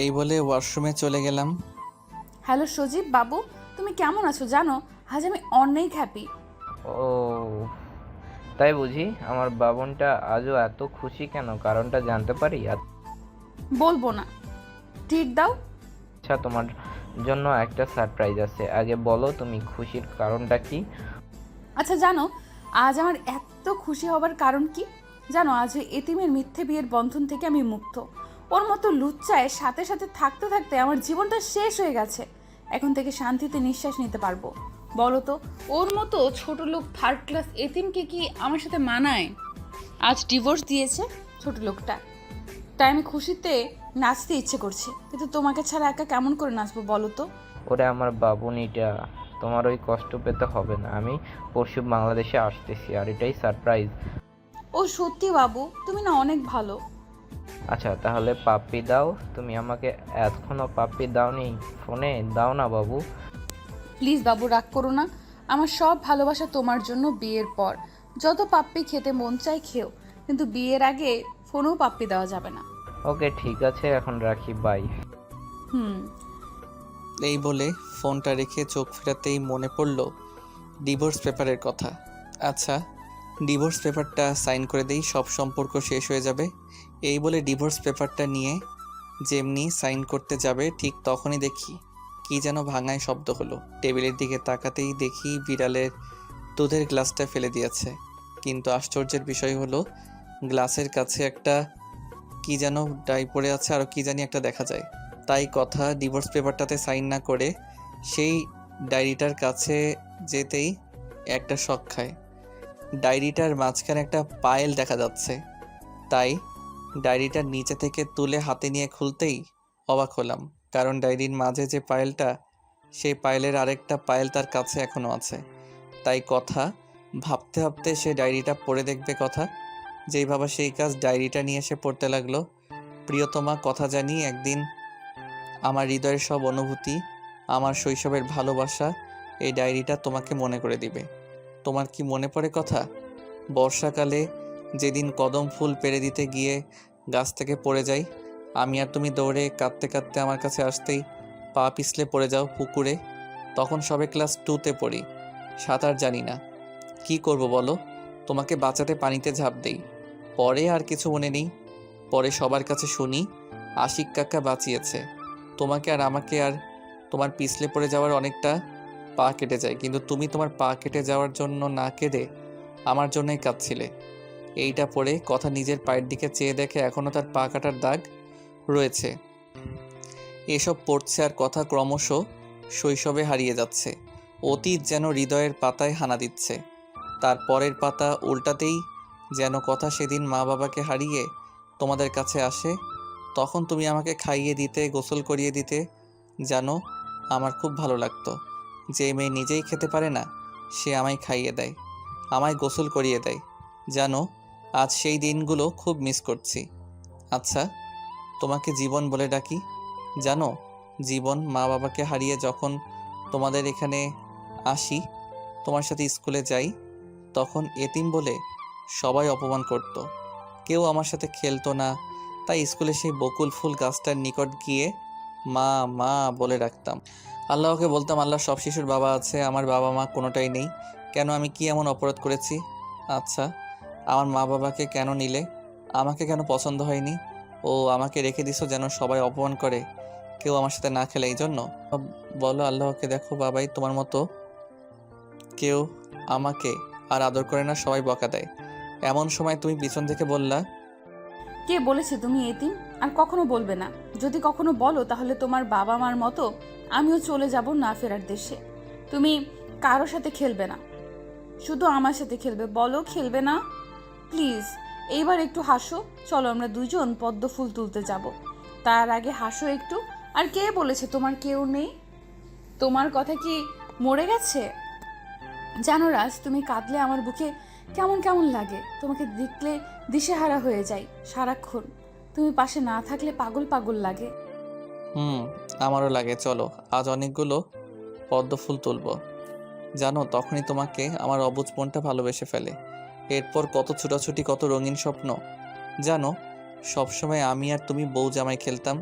এই বলে ওয়াশরুমে চলে গেলাম। হ্যালো সজীব বাবু, তুমি কেমন আছো জানো? আজ আমি অনেক হ্যাপি। ও তাই বুঝি? আমার বাবনটা আজও এত খুশি কেন, কারণটা জানতে পারি? বলবো না, ট্রিট দাও। আচ্ছা, তোমার জন্য একটা সারপ্রাইজ আছে। আগে বলো তুমি খুশির কারণটা কি? আচ্ছা জানো, আজ আমার এত খুশি হবার কারণ কি জানো? আজ ওই এতিমের মিথ্যে বিয়ের বন্ধন থেকে আমি মুক্ত। ওর মতো লুচ্চায় সাথে সাথে থাকতে থাকতে আমার জীবনটা শেষ হয়ে গেছে। এখন থেকে শান্তিতে নিঃশ্বাস নিতে পারবো। বলো তো, ওর মতো ছোট লোক থার্ড ক্লাস এতিমকে কি আমার সাথে মানায়? আজ ডিভোর্স দিয়েছে ছোট লোকটা, তাই আমি খুশিতে নাচতে ইচ্ছে করছে, কিন্তু তোমাকে ছাড়া একা কেমন করে নাচবো বলো তো? ওরে আমার বাবুনিটা, তোমার ওই কষ্ট পেতে হবে না। আমি পরশু বাংলাদেশে আসতেছি, আর এটাই সারপ্রাইজ। ও সত্যি বাবু, তুমি না অনেক ভালো। আচ্ছা তাহলে পাপ্পি দাও। তুমি আমাকে এখনো পাপ্পি দাওনি, ফোনে দাও না বাবু। প্লিজ বাবু, রাগ করো না। আমার সব ভালোবাসা তোমার জন্য। বিয়ের পর যত পাপ্পি খেতে মন চায় খেও, কিন্তু বিয়ের আগে ফোনেও পাপ্পি দেওয়া যাবে না। ওকে ঠিক আছে, এখন রাখি, বাই। হুম। এই বলে ফোনটা রেখে চোখ ফেরাতেই মনে পড়ল ডিভোর্স পেপারের কথা। আচ্ছা, ডিভোর্স পেপারটা সাইন করে দেই, সব সম্পর্ক শেষ হয়ে যাবে। এই বলে ডিভোর্স পেপারটা নিয়ে যেমনি সাইন করতে যাবে ঠিক তখনই দেখি কি যেন ভাঙায় শব্দ হলো। টেবিলের দিকে তাকাতেই দেখি বিড়ালের দুধের গ্লাসটা ফেলে দিয়েছে। কিন্তু আশ্চর্যের বিষয় হলো গ্লাসের কাছে একটা কি যেন ডাই পড়ে আছে, আরও কি জানি একটা দেখা যায়। তাই কথা, ডিভোর্স পেপারটাতে সাইন না করে সেই ডায়েরিটার কাছে যেতেই একটা শক খায়। ডায়েরিটার মাঝখানে একটা পায়েল দেখা যাচ্ছে। তাই ডায়েরিটার নিচে থেকে তুলে হাতে নিয়ে খুলতেই অবাক হলাম, কারণ ডায়েরির মাঝে যে পায়েলটা, সেই পায়েলের আরেকটা পায়েল তার কাছে এখনও আছে। তাই কথা, ভাবতে ভাবতে সে ডায়েরিটা পড়ে দেখবে কথা। যেই ভাবা সেই কাজ, ডায়েরিটা নিয়ে সে পড়তে লাগলো। প্রিয়তমা, কথা জানি একদিন আমার হৃদয়ের সব অনুভূতি, আমার শৈশবের ভালোবাসা এই ডায়েরিটা তোমাকে মনে করে দিবে। তোমার কি মনে পড়ে কথা? বর্ষাকালে যেদিন কদম ফুল পেড়ে দিতে গিয়ে গাছ থেকে পড়ে যাই, আমি আর তুমি দৌড়ে কাঁদতে কাঁদতে আমার কাছে আসতেই পা পিছলে পড়ে যাও পুকুরে। তখন সবে ক্লাস 2তে পড়ি, সাঁতার জানি না, কি করব বলো? তোমাকে বাঁচাতে পানিতে ঝাঁপ দেই। পরে আর কিছু মনে নেই। পরে সবার কাছে শুনি আশিক কাকা বাঁচিয়েছে তোমাকে আর আমাকে, আর তোমার পিছলে পড়ে যাওয়ার অনেকটা পা কেটে যায়, কিন্তু তুমি তোমার পা কেটে যাওয়ার জন্য না কেঁদে আমার জন্যই কাঁদছিলে। এইটা পড়ে কথা নিজের পায়ের দিকে চেয়ে দেখে এখনও তার পা কাটার দাগ রয়েছে। এসব পড়ছে আর কথা ক্রমশ শৈশবে হারিয়ে যাচ্ছে। অতীত যেন হৃদয়ের পাতায় হানা দিচ্ছে। তার পরের পাতা উল্টাতেই যেন কথা সেদিন মা বাবাকে হারিয়ে তোমাদের কাছে আসে। তখন তুমি আমাকে খাইয়ে দিতে, গোসল করিয়ে দিতে। জানো, আমার খুব ভালো লাগতো। যে মেয়ে নিজেই খেতে পারে না, সে আমায় খাইয়ে দেয়, আমায় গোসল করিয়ে দেয়। জানো, আজ সেই দিনগুলো খুব মিস করছি। আচ্ছা, তোমাকে জীবন বলে ডাকি। জানো, জীবন, মা বাবাকে হারিয়ে যখন তোমাদের এখানে আসি, তোমার সাথে স্কুলে যাই, তখন এতিম বলে সবাই অপমান করত। কেউ আমার সাথে খেলতো না। তাই স্কুলে সেই বকুল ফুল গাছটার নিকট গিয়ে মা মা বলে রাখতাম। আল্লাহকে বলতাম, আল্লাহ, সব শিশুর বাবা আছে, আমার বাবা মা কোনোটাই নেই। কেন, আমি কি এমন অপরাধ করেছি? আচ্ছা, আমার মা বাবাকে কেন নিলে? আমাকে কেন পছন্দ হয়নি? ও আমাকে রেখে দিছো যেন সবাই অপমান করে, কেউ আমার সাথে না খেলে, এই জন্য? বলো আল্লাহকে, দেখো বাবাই তোমার মতো কেউ আমাকে আর আদর করে না, সবাই বকা দেয়। এমন সময় তুমি পিছন থেকে বললা, কে বলেছে তুমি এতিম? আর কখনো বলবে না। যদি কখনো বলো তাহলে তোমার বাবা মার মতো আমিও চলে যাব না ফেরার দেশে। তুমি কারো সাথে খেলবে না, শুধু আমার সাথে খেলবে। বলো খেলবে না প্লিজ? এইবার একটু হাসো। চলো আমরা দুজন পদ্ম ফুল তুলতে যাব। তার আগে হাসো একটু। আর কে বলেছে তোমার কেউ নেই? তোমার কথা কি মরে গেছে? জানো রাজ, তুমি কাঁদলে আমার বুকে কেমন কেমন লাগে। তোমাকে দেখলে দিশেহারা হয়ে যাই সারাক্ষণ। তুমি পাশে না থাকলে পাগল পাগল লাগে। হুম, আমারও লাগে। চলো আজ অনেকগুলো পদ্ম ফুল তুলবো। জানো, তখনই তোমাকে আমার অবুঝ মনটা ভালোবেসে ফেলে। এরপর কত ছুটাছুটি, কত রঙিন স্বপ্ন। জানো, সবসময় আমি আর তুমি বউ জামাই খেলতাম।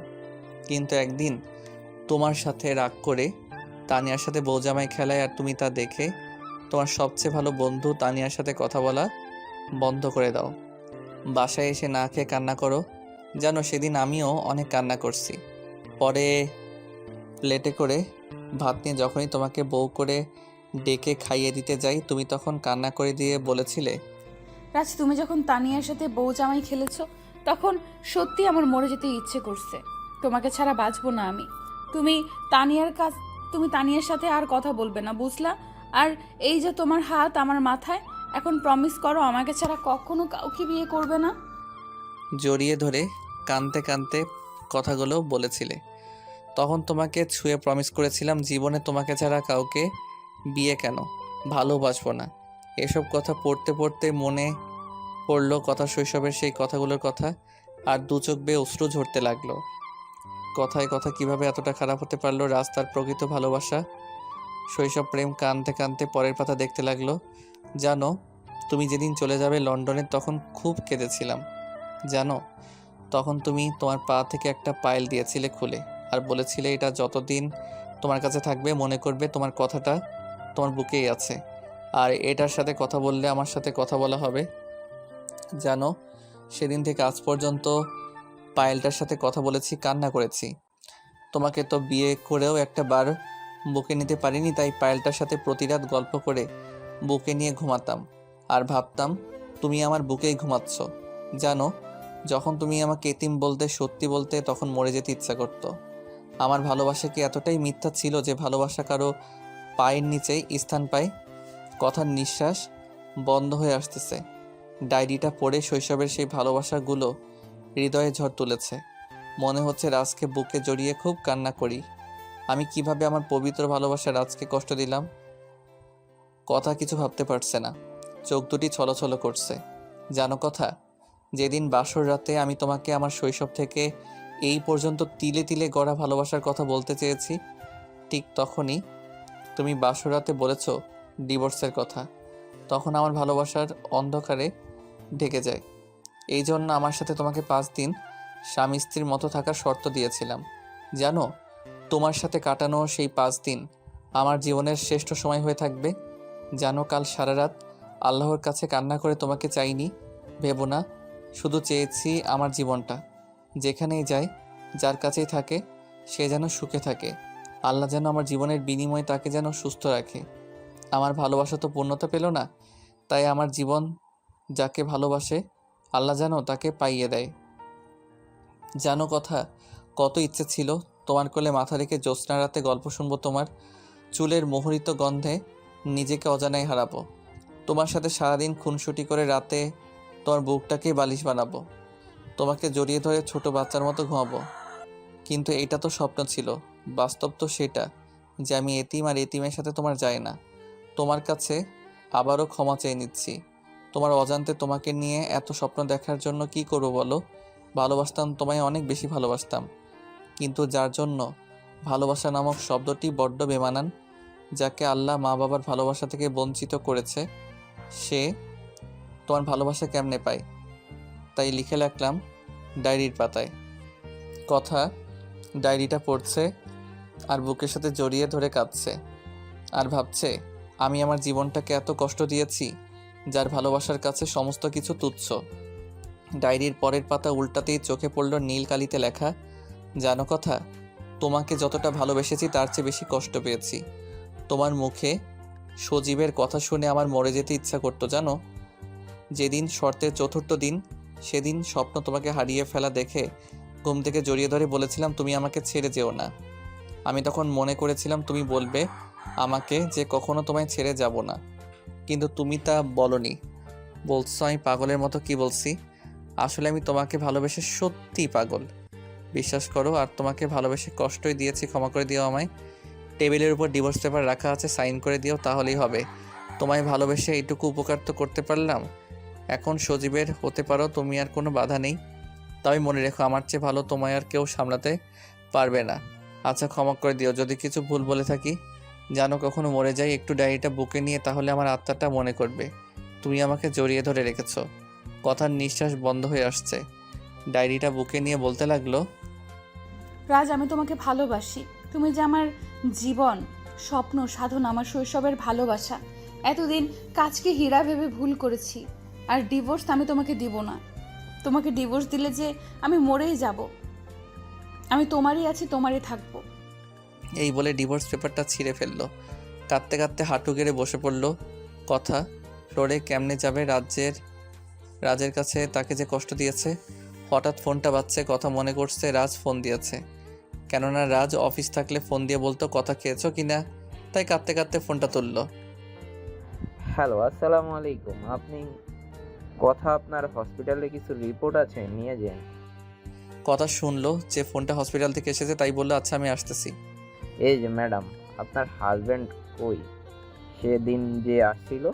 কিন্তু একদিন তোমার সাথে রাগ করে তানিয়ার সাথে বউজামাই খেলায় আর তুমি তা দেখে তোমার সবচেয়ে ভালো বন্ধু তানিয়ার সাথে কথা বলা বন্ধ করে দাও। বাসায় এসে না খেয়ে কান্না করো। জানো সেদিন আমিও অনেক কান্না করছি। পরে প্লেটে করে ভাত নিয়ে যখনই তোমাকে বউ করে ডেকে খাইয়ে দিতে যাই, তুমি তখন কান্না করে দিয়ে বলেছিলে, রাজ, তুমি যখন তানিয়ার সাথে বউ জামাই খেলেছো তখন সত্যি আমার মরে যেতে ইচ্ছে করছে। তোমাকে ছাড়া বাঁচবো না আমি। তুমি তুমি তানিয়ার সাথে আর কথা বলবে না, বুঝলা? আর এই যে তোমার হাত আমার মাথায়, এখন প্রমিস করো আমাকে ছাড়া কখনো কাউকে বিয়ে করবে না। জড়িয়ে ধরে কাঁদতে কাঁদতে কথাগুলো বলেছিলে। তখন তোমাকে ছুঁয়ে প্রমিস করেছিলাম জীবনে তোমাকে ছাড়া কাউকে বিয়ে কেন, ভালোবাসবো না। এসব কথা পড়তে পড়তে মনে পড়লো কথা, শৈশবের সেই কথাগুলোর কথা, আর দু চোখ বেয়ে অশ্রু ঝরতে লাগলো। কথায় কথা কিভাবে এতটা খারাপ হতে পারলো? রাস্তার প্রকৃত ভালোবাসা, শৈশব প্রেম কাঁদতে কাঁদতে পরের পাতা দেখতে লাগলো। জানো, তুমি যেদিন চলে যাবে লন্ডনে তখন খুব কেঁদেছিলাম। জানো, তখন তুমি তোমার পা থেকে একটা পায়েল দিয়েছিলে খুলে, আর বলেছিলে এটা যতদিন তোমার কাছে থাকবে মনে করবে তোমার কথাটা তোমার বুকেই আছে, আর এটার সাথে কথা বললে আমার সাথে কথা বলা হবে। জানো, সেদিন থেকে আজ পর্যন্ত পায়েলটার সাথে কথা বলেছি, কান্না করেছি। তোমাকে তো বিয়ে করেও একটা বার বুকে নিতে পারিনি, তাই পায়েলটার সাথে প্রতি রাত গল্প করে বুকে নিয়ে ঘুমাতাম আর ভাবতাম তুমি আমার বুকেই ঘুমাচ্ছ। জানো, যখন তুমি আমাকে এতিম বলতে, সত্যি বলতে, তখন মরে যেতে ইচ্ছা করত। আমার ভালোবাসা কি এতটাই মিথ্যা ছিল যে ভালোবাসা কারো পায়ের নিচেই স্থান পায়? কথার নিঃশ্বাস বন্ধ হয়ে আসতেছে। ডায়েরিটা পড়ে শৈশবের সেই ভালোবাসাগুলো হৃদয়ে ঝড় তুলেছে। মনে হচ্ছে রাজকে বুকে জড়িয়ে খুব কান্না করি। আমি কিভাবে আমার পবিত্র ভালোবাসা রাজকে কষ্ট দিলাম। কথা কিছু ভাবতে পারছে না, চোখ দুটি ছলছল করছে। জানো কথা, যেদিন বাসর রাতে আমি তোমাকে আমার শৈশব থেকে এই পর্যন্ত তিলে তিলে গড়া ভালোবাসার কথা বলতে চেয়েছি, ঠিক তখনই তুমি বাসর রাতে বলেছ ডিভোর্সের কথা। তখন আমার ভালোবাসার অন্ধকারে ঢেকে যায়। এই জন্য আমার সাথে তোমাকে 5 দিন স্বামী স্ত্রীর মতো থাকার শর্ত দিয়েছিলাম। জানো, তোমার সাথে কাটানো সেই 5 দিন আমার জীবনের শ্রেষ্ঠ সময় হয়ে থাকবে। জানো, কাল সারা রাত আল্লাহর কাছে কান্না করে তোমাকে চাইনি, ভেবো না, শুধু চেয়েছি আমার জীবনটা যেখানেই যায়, যার কাছেই থাকে, সে যেন সুখে থাকে। আল্লাহ যেন আমার জীবনের বিনিময়ে তাকে যেন সুস্থ রাখে। আমার ভালোবাসা তো পূর্ণতা পেল না, তাই আমার জীবন যাকে ভালোবাসে আল্লাহ যেন তাকে পাইয়ে দেয়। জানো কথা, কত ইচ্ছে ছিল তোমার কোলে মাথা রেখে জ্যোৎস্না রাতে গল্প শুনবো, তোমার চুলের মোহরিত গন্ধে নিজেকে অজানায় হারাবো, তোমার সাথে সারাদিন খুনসুটি করে রাতে তোমার বুকটাকেই বালিশ বানাবো, তোমাকে জড়িয়ে ধরে ছোট বাচ্চার মতো ঘুমাবো। কিন্তু এটা তো স্বপ্ন ছিল, বাস্তব তো সেটা যে আমি এতিম, আর এতিমের সাথে তোমার যায় না। তোমার কাছে আবারও ক্ষমা চেয়ে নিচ্ছি। তোমার অজান্তে তোমাকে নিয়ে এত স্বপ্ন দেখার জন্য কি করবো বলো? ভালোবাসতাম তোমায়, অনেক বেশি ভালোবাসতাম, কিন্তু যার জন্য ভালোবাসা নামক শব্দটি বড্ড বেমানান, যাকে আল্লাহ মা বাবার ভালোবাসা থেকে বঞ্চিত করেছে, সে তোমার ভালোবাসা কেমনে পায়? তাই লিখে রাখলাম ডায়েরির পাতায়। কথা, ডায়েরিটা পড়ছে আর বুকের সাথে জড়িয়ে ধরে কাঁদছে, আর ভাবছে আমি আমার জীবনটাকে এত কষ্ট দিয়েছি, যার ভালোবাসার কাছে সমস্ত কিছু তুচ্ছ। ডায়েরির পরের পাতা উল্টাতেই চোখে পড়ল নীল কালিতে লেখা, জানো কথা, তোমাকে যতটা ভালোবেসেছি তার চেয়ে বেশি কষ্ট পেয়েছি। তোমার মুখে সজীবের কথা শুনে আমার মরে যেতে ইচ্ছা করতো। জানো, যেদিন শর্তের 4র্থ দিন, সেদিন স্বপ্ন তোমাকে হারিয়ে ফেলা দেখে ঘুম থেকে জড়িয়ে ধরে বলেছিলাম তুমি আমাকে ছেড়ে যেও না। আমি তখন মনে করেছিলাম তুমি বলবে আমাকে যে কখনো তোমায় ছেড়ে যাব না, কিন্তু তুমি তা বলনি। বলছো আমি পাগলের মতো কি বলছি? আসলে আমি তোমাকে ভালোবেসে সত্যিই পাগল, বিশ্বাস করো। আর তোমাকে ভালোবেসে কষ্টই দিয়েছি, ক্ষমা করে দিও আমায়। টেবিলের উপর ডিভোর্স পেপার রাখা আছে, সাইন করে দিও, তাহলেই হবে। তোমায় ভালোবেসে এইটুকু উপকার তো করতে পারলাম। এখন সজীবের হতে পারো, তুমি আর কোনো বাধা নেই। তবে মনে রেখো আমার চেয়ে ভালো তোমায় আর কেউ সামলাতে পারবে না। আচ্ছা, ক্ষমা করে দিও যদি কিছু ভুল বলে থাকি। জানো, কখনো মরে যাই একটু ডায়েরিটা বুকে নিয়ে, তাহলে আমার আত্মাটা মনে করবে তুমি আমাকে জড়িয়ে ধরে রেখেছো। কথার নিঃশ্বাস বন্ধ হয়ে আসছে। ডায়েরিটা বুকে নিয়ে বলতে লাগলো, রাজ, আমি তোমাকে ভালোবাসি। তুমি যে আমার জীবন, স্বপ্ন, সাধনা, আমার শৈশবের ভালোবাসা। এতদিন কাজকে হীরা ভেবে ভুল করেছি। আর ডিভোর্স আমি তোমাকে দিব না। তোমাকে ডিভোর্স দিলে যে আমি মরেই যাব। আমি তোমারই আছি, তোমারই থাকবো। এই বলে ডিভোর্স পেপারটা ছিঁড়ে ফেললো। কাঁদতে কাঁদতে হাঁটু গেড়ে বসে পড়ল। কথা ফ্লোরে কেমনে যাবে রাজের কাছে তাকে যে কষ্ট দিয়েছে। হঠাৎ ফোনটা বাজছে, কথা মনে করছে রাজ ফোন দিয়েছে। কেননা রাজ অফিস থাকলে ফোন দিয়ে বলতো কথা খেয়েছো কিনা, তাই কাঁদতে কাঁদতে ফোনটা তুললো। হ্যালো, আসসালামু আলাইকুম। আপনার হসপিটালে কিছু রিপোর্ট আছে, নিয়ে যান। কথা শুনলো যে ফোনটা হসপিটাল থেকে এসেছে, তাই বললো আচ্ছা আমি আসতেছি। এই যে ম্যাডাম, আপনার হাজবেন্ড কই? সেদিন যে আসছিল।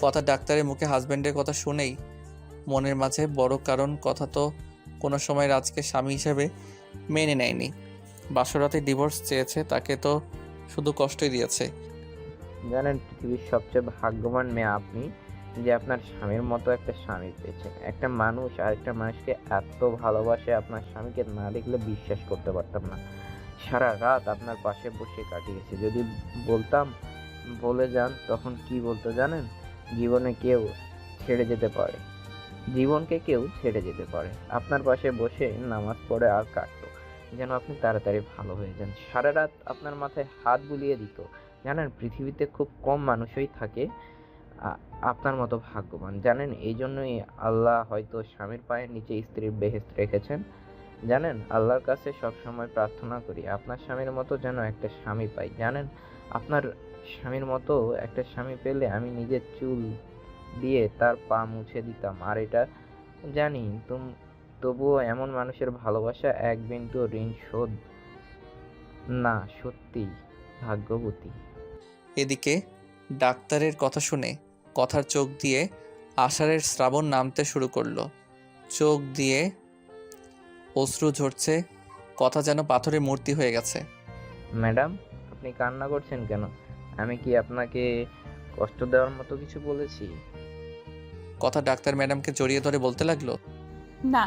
কথা ডাক্তারের মুখে হাজব্যান্ডের কথা শুনেই মনের মাঝে বড়, কারণ কথা তো কোনো সময় রাজকে স্বামী হিসেবে মেনে নেয়নি। বাসরাতে ডিভোর্স চেয়েছে, তাকে তো শুধু কষ্টই দিয়েছে। জানেন, পৃথিবীর সবচেয়ে ভাগ্যবান মেয়ে আপনি, যে আপনার স্বামীর মতো একটা স্বামী পেয়েছেন। একটা মানুষ আরেকটা মানুষকে এত ভালোবাসে, আপনার স্বামীকে না দেখলে বিশ্বাস করতে পারতাম না। সারা রাত আপনার পাশে বসে কাটিয়েছে। যদি বলতাম বলে যান, তখন কি বলতো জানেন? জীবনে কেউ ছেড়ে যেতে পারে, জীবনকে কেউ ছেড়ে যেতে পারে। আপনার পাশে বসে নামাজ পড়ে আর কাটতো, যেন আপনি তাড়াতাড়ি ভালো হয়ে যান। সারা রাত আপনার মাথায় হাত বুলিয়ে দিত। জানেন, পৃথিবীতে খুব কম মানুষই থাকে আপনার মতো ভাগ্যবান। জানেন, এই জন্যই আল্লাহ হয়তো স্বামীর পায়ের নিচে স্ত্রীর বেহেশত রেখেছেন। জানেন, আল্লাহর কাছে সব সময় প্রার্থনা করি আপনার স্বামীর মতো যেন একটা স্বামী পাই। জানেন, আপনার স্বামীর মতো একটা স্বামী পেলে আমি নিজের চুল দিয়ে তার পা মুছে দিতাম। আর এটা জানি তবুও এমন মানুষের ভালোবাসা এক বিন্দু ঋণ শোধ না। সত্যিই ভাগ্যবতী। এদিকে ডাক্তারের কথা শুনে কথার চোখ দিয়ে আষাঢ়ের শ্রাবণ নামতে শুরু করলো। চোখ দিয়ে অশ্রু ঝরছে, কথা যেন পাথরের মূর্তি হয়ে গেছে। ম্যাডাম, আপনি কান্না করছেন কেন? আমি কি আপনাকে কষ্ট দেওয়ার মতো কিছু বলেছি? কথা ডাক্তার ম্যাডামকে জড়িয়ে ধরে বলতে লাগলো, না,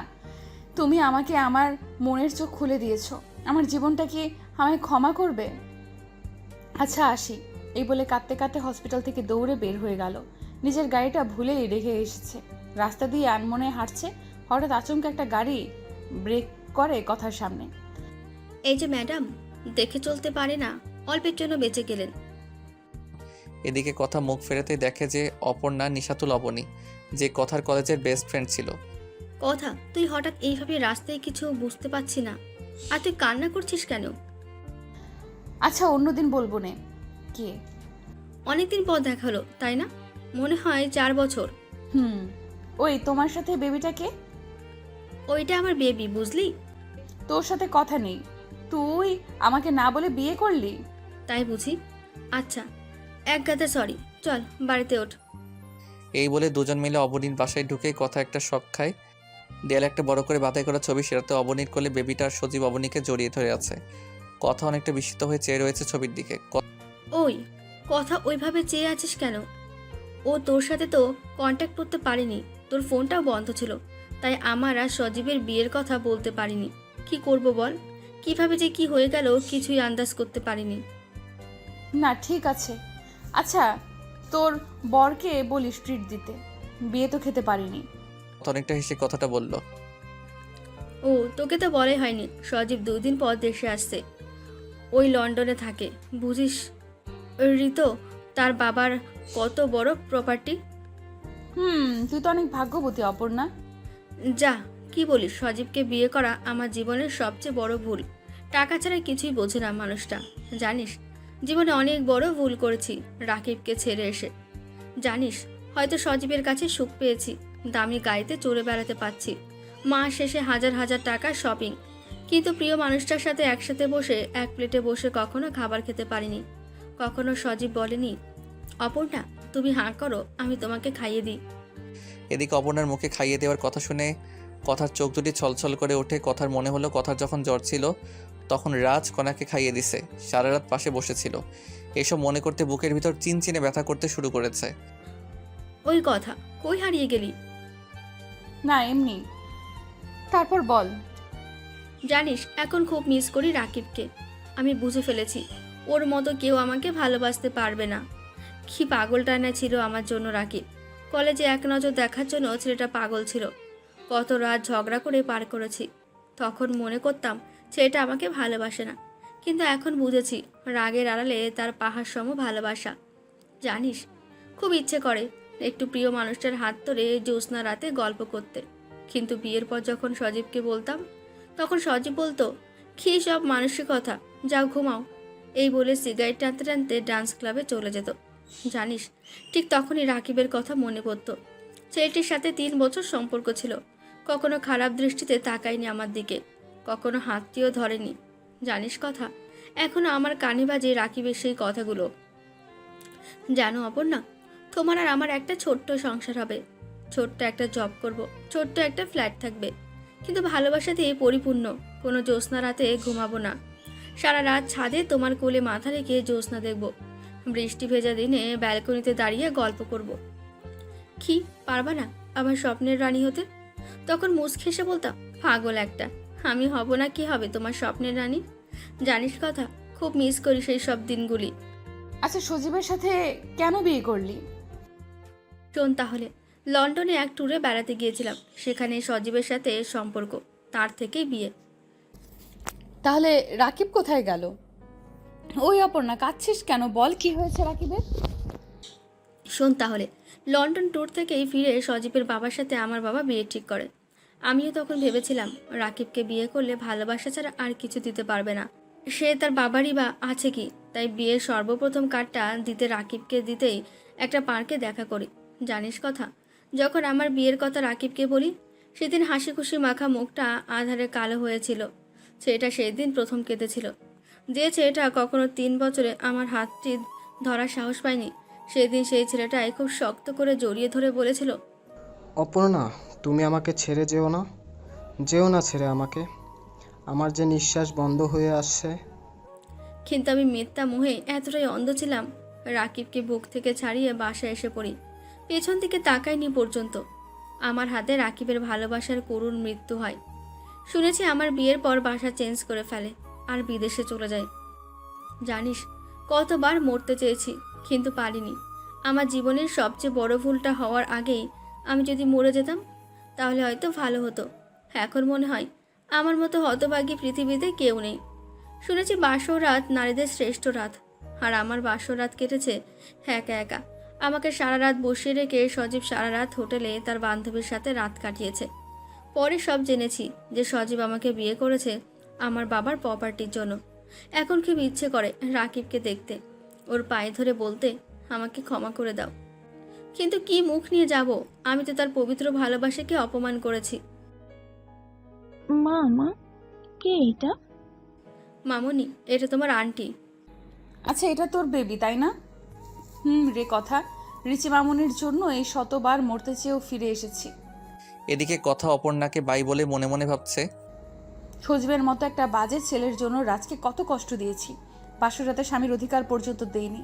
তুমি আমাকে আমার মনের চোখ খুলে দিয়েছো। আমার জীবনটা কি আমায় ক্ষমা করবে? আচ্ছা আসি। এই বলে কাঁদতে কাঁদতে হসপিটাল থেকে দৌড়ে বের হয়ে গেল। নিজের গাড়িটা ভুলেই রেখে এসেছে। রাস্তা দিয়ে আনমনে হাঁটছে, হঠাৎ আচমকা একটা গাড়ি ব্রেক করে কথার সামনে। এই যে ম্যাডাম, দেখে চলতে পারে না, অল্পের জন্য বেঁচে গেলেন। এদিকে কথা মুখ ফেরাতেই দেখে যে অপর্ণা নিশাতুল অবনী, যে কথার কলেজের বেস্ট ফ্রেন্ড ছিল। কথা, তুই হঠাৎ এইভাবে রাস্তায় কিছু বুঝতে পারছি না, আর তুই কান্না করছিস কেন? আচ্ছা অন্যদিন বলবো নে। কে? অনেকদিন পর দেখা হলো, তাই না? মনে হয় 4 বছর। ওই তোমার সাথে বেবিটাকে? ওইটা আমার বেবি, বুঝলি? তোর সাথে কথা নেই, তুই আমাকে না বলে বিয়ে করলি? তাই বুঝি? আচ্ছা, এক গাদা সরি, চল বাড়িতে ওঠ। এই বলে দুজন মিলে অবনীর বাসায় ঢুকে কথা একটা শখ খায়। দেয়ালে একটা বড় করে বাধাই করা ছবি, সেটাতে অবনীর কোলে বেবিটা আর সজীব অবনীকে জড়িয়ে ধরে আছে। কথা অনেকটা বিস্মিত হয়ে চেয়ে রয়েছে ছবির দিকে। ওই কথা, ওইভাবে চেয়ে আছিস কেন? ও তোর সাথে তো কন্ট্যাক্ট করতে পারিনি, তোর ফোনটাও বন্ধ ছিল, তাই আমার আর সজীবের বিয়ের কথা বলতে পারিনি। কি করব বল? কিভাবে যে কি হয়ে গেল কিছুই আন্দাজ করতে পারিনি। না ঠিক আছে। আচ্ছা তোর বরকে বলিস ট্রিট দিতে, বিয়ে তো খেতে পারিনি। কথা অনেকটা হেসে কথাটা বলল, ও তোকে তো বলাই হয়নি, সজীব 2 দিন পর দেশে আসছে। ওই লন্ডনে থাকে, বুঝিস ঋতো, তার বাবার কত বড় প্রপার্টি। তুই তো অনেক ভাগ্যবতী অপর্ণা। যা কি বলিস, সজীবকে বিয়ে করা আমার জীবনের সবচেয়ে বড় ভুল। টাকা ছাড়া কিছুই বোঝে না মানুষটা। জানিস, জীবনে অনেক বড় ভুল করেছি রাকিবকে ছেড়ে এসে। জানিস, হয়তো সজীবের কাছে সুখ পেয়েছি, দামি গাড়িতে চড়ে বেড়াতে পারছি, মাস শেষে হাজার হাজার টাকার শপিং, কিন্তু প্রিয় মানুষটার সাথে একসাথে বসে এক প্লেটে বসে কখনো খাবার খেতে পারিনি। কখনো সজীব বলেনি, অপর্ণা তুমি হাঁ করো, আমি তোমাকে খাইয়ে দিই। এদিকে অপর্ণার মুখে খাইয়ে দেওয়ার কথা শুনে কথার চোখ দুটি ছলছল করে ওঠে। কথার মনে হলো কথার যখন জ্বর ছিল তখন রাজ কনাকে খাইয়ে দিছে, সারা রাত পাশে বসেছিল। এসব মনে করতে বুকের ভিতর চিনচিনে ব্যথা করতে শুরু করেছে। ওই কথা, কই হারিয়ে গেলি? না এমনি। তারপর বল। জানিস এখন খুব মিস করি রাকিবকে। আমি বুঝে ফেলেছি ওর মতো কেউ আমাকে ভালোবাসতে পারবে না। কি পাগলটা না ছিল আমার জন্য রাকিব। কলেজে এক নজর দেখার জন্য ছেলেটা পাগল ছিল। কত রাত ঝগড়া করে পার করেছি। তখন মনে করতাম ছেলেটা আমাকে ভালোবাসে না, কিন্তু এখন বুঝেছি রাগের আড়ালে তার পাহাড় সম ভালোবাসা। জানিস খুব ইচ্ছে করে একটু প্রিয় মানুষটার হাত ধরে জ্যোৎস্না রাতে গল্প করতে, কিন্তু বিয়ের পর যখন সজীবকে বলতাম তখন সজীব বলতো, কী সব মানসিকতা, যাও ঘুমাও, এই বলে সিগারেট টানতে টানতে ডান্স ক্লাবে চলে যেত। জানিস ঠিক তখনই রাকিবের কথা মনে পড়তো। ছেলেটির সাথে 3 বছর সম্পর্ক ছিল, কখনো খারাপ দৃষ্টিতে তাকায়নি আমার দিকে, কখনো হাতটিও ধরেনি। জানিস কথা, এখনো আমার কানে বাজে রাকিবের সেই কথাগুলো। জানো অপর্ণা, তোমার আর আমার একটা ছোট্ট সংসার হবে, ছোট্ট একটা জব করব, ছোট্ট একটা ফ্ল্যাট থাকবে, কিন্তু ভালোবাসা দিয়ে পরিপূর্ণ। কোনো জ্যোৎস্না রাতে ঘুমাবো না, সারা রাত ছাদে তোমার কোলে মাথা রেখে জ্যোৎস্না দেখব, বৃষ্টি ভেজা দিনে ব্যালকনিতে দাঁড়িয়ে গল্প করব। কি পারবা না আমার স্বপ্নের রানী হতে? তখন মুচকি হেসে বলতাম, পাগল একটা, আমি হব না কি হবে তোমার স্বপ্নের রানী? জানিস কথা, খুব মিস করি সেই সব দিনগুলি। আচ্ছা, সজীবের সাথে কেন বিয়ে করলি? শোন তাহলে, লন্ডনে এক ট্যুরে বেড়াতে গিয়েছিলাম, সেখানে সজীবের সাথে সম্পর্ক, তার থেকেই বিয়ে। তাহলে রাকিব কোথায় গেল? ওই অপর্ণা, কাঁদছিস কেন? বল কি হয়েছে রাকিবের? শোন তাহলে, লন্ডন ট্যুর থেকেই ফিরে সজীবের বাবার সাথে আমার বাবা বিয়ে ঠিক করে। আমিও তখন ভেবেছিলাম রাকিবকে বিয়ে করলে ভালোবাসা ছাড়া আর কিছু দিতে পারবে না, সে তার বাবারই বা আছে কি। তাই বিয়ের সর্বপ্রথম কার্ডটা দিতে রাকিবকে দিতেই একটা পার্কে দেখা করি। জানিস কথা, যখন আমার বিয়ের কথা রাকিবকে বলি, সেদিন হাসি খুশি মাখা মুখটা আধারে কালো হয়েছিল। ছেলেটা সেদিন প্রথম কেঁদেছিল। যে ছেলেটা কখনো 3 বছরে আমার হাতটি ধরার সাহস পায়নি, সেদিন সেই ছেলেটাই খুব শক্ত করে জড়িয়ে ধরে বলেছিল, অপর্ণা, তুমি আমাকে ছেড়ে যেও না, যেও না ছেড়ে আমাকে, আমার যে নিঃশ্বাস বন্ধ হয়ে আসছে। কিন্তু আমি মিথ্যা মোহে এতটাই অন্ধ ছিলাম, রাকিবকে বুক থেকে ছাড়িয়ে বাসায় এসে পড়ি। পেছন থেকে তাকাইনি পর্যন্ত। আমার হাতে রাকিবের ভালোবাসার করুণ মৃত্যু হয়। শুনেছি আমার বিয়ের পর বাসা চেঞ্জ করে ফেলে আর বিদেশে চলে যায়। জানিস কতবার মরতে চেয়েছি, কিন্তু পারিনি। আমার জীবনের সবচেয়ে বড় ভুলটা হওয়ার আগেই আমি যদি মরে যেতাম তাহলে হয়তো ভালো হতো। এখন মনে হয় আমার মতো হতভাগী পৃথিবীতে কেউ নেই। শুনেছি বাসর রাত নারীদের শ্রেষ্ঠ রাত, আর আমার বাসর রাত কেটেছে একা একা। আমাকে সারা রাত বসিয়ে রেখে সজীব সারা রাত হোটেলে তার বান্ধবীর সাথে রাত কাটিয়েছে। পরে সব জেনেছি যে সজীব আমাকে বিয়ে করেছে আমার বাবার প্রপার্টির জন্য। এখন খুব ইচ্ছে করে রাকিবকে দেখতে, ওর পায়ে ধরে বলতে, আমাকে ক্ষমা করে দাও। কিন্তু কি মুখ নিয়ে যাব? আমি তো তার পবিত্র ভালোবাসাকে অপমান করেছি। মা, কে এটা? মামনি, এটা তোমার আন্টি। আচ্ছা, এটা তোর বেবি তাই না? রে কথা, রিচি মামুনির জন্য এই শতবার মরতে চেয়েও ফিরে এসেছি। এদিকে কথা অপর্ণাকে বাই বলে মনে মনে ভাবছে, সজীবের মতো একটা বাজে ছেলের জন্য রাজকে কত কষ্ট দিয়েছি, বাসরাতে স্বামীর অধিকার পর্যন্ত দেইনি।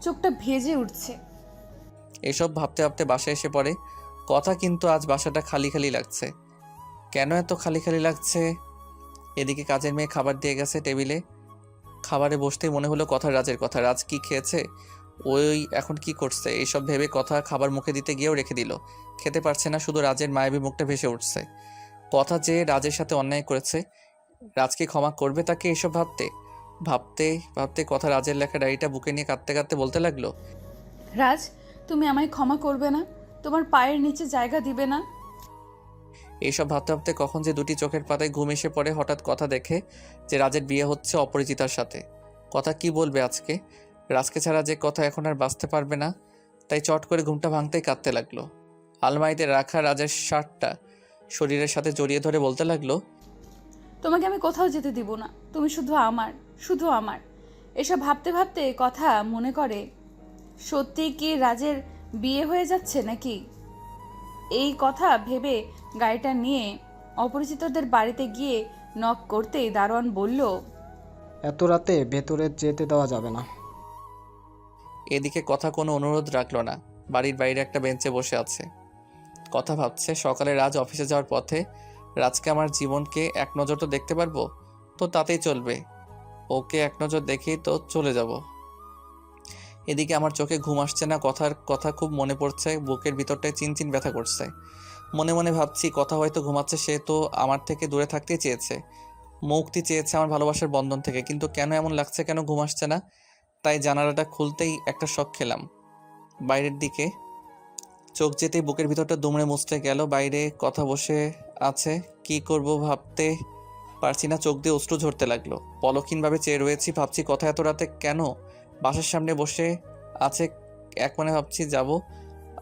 চোখটা ভেজে উঠছে। এসব ভাবতে ভাবতে বাসায় এসে পড়ে কথা। কিন্তু আজ বাসাটা খালি খালি লাগছে। কেন এত খালি খালি লাগছে? এদিকে কাজের মেয়ে খাবার দিয়ে গেছে টেবিলে। খাবারে বসতেই মনে হলো কথা রাজের কথা। রাজ কি খেয়েছে, ওই এখন কি করছে, এইসব ভেবে কথা খাবার মুখে দিতে গিয়েও রেখে দিল। খেতে পারছে না, শুধু রাজের মায়াবী মুখটা ভেসে উঠছে। কথা যে রাজের সাথে অন্যায় করেছে, রাজকে ক্ষমা করবে তাকে, এসব ভাবতে ভাবতে ভাবতে কথা রাজের লেখা ডায়েরিটা বুকে নিয়ে কাঁদতে কাঁদতে বলতে লাগলো, রাজ, তুমি আমায় ক্ষমা করবে না? তোমার পায়ের নিচে জায়গা দিবে না? এইসব ভাবতে ভাবতে কখন যে দুটি চোখের পাতায় ঘুম এসে পড়ে। হঠাৎ কথা দেখে যে রাজের বিয়ে হচ্ছে অপরিচিতার সাথে। কথা কি বলবে আজকে? রাজকে ছাড়া যে কথা এখন আর বাঁচতে পারবে না, তাই চট করে ঘুমটা ভাঙতেই কাঁদতে লাগলো। আলমারিতে রাখা রাজের শার্টটা শরীরের সাথে জড়িয়ে ধরে বলতে লাগলো, তোমাকে আমি কোথাও যেতে দিব না, তুমি শুধু আমার, শুধু আমার। এসব ভাবতে ভাবতে কথা মনে করে, সত্যি কি রাজের বিয়ে হয়ে যাচ্ছে নাকি? এই কথা ভেবে গাড়িটা নিয়ে অপরিচিতদের বাড়িতে গিয়ে নক করতেই দারোয়ান বলল, এত রাতে ভেতরে যেতে দেওয়া যাবে না। এদিকে কথা কোনো অনুরোধ রাখলো না, বাড়ির বাইরে একটা বেঞ্চে বসে আছে। কথা ভাবছে সকালে রাজ অফিসে যাওয়ার পথে রাজকে আমার জীবনকে এক নজর তো দেখতে পারবো, তো তাতেই চলবে। ওকে এক নজর দেখেই তো চলে যাব। এদিকে আমার চোখে ঘুম আসছে না, কথার কথা খুব মনে পড়ছে, বুকের ভিতরটায় চিনচিন ব্যথা করছে। মনে মনে ভাবছি কথা হয়তো ঘুমাচ্ছে, সে তো আমার থেকে দূরে থাকতেই চেয়েছে, মুক্তি চেয়েছে আমার ভালোবাসার বন্ধন থেকে, কিন্তু কেন এমন লাগছে, কেন ঘুম আসছে না? তাই জানালাটা খুলতেই একটা শক খেলাম। বাইরের দিকে চোখ যেতেই বুকের ভিতরটা দুমড়ে মুচড়ে গেল। বাইরে কথা বসে আছে, কি করব ভাবতে পারছি না, চোখ দিয়ে অশ্রু ঝরতে লাগলো। পলকহীনভাবে চেয়ে রয়েছি, ভাবছি কথা এত রাতে কেন বাসার সামনে বসে আছে। এক মনে ভাবছি যাব,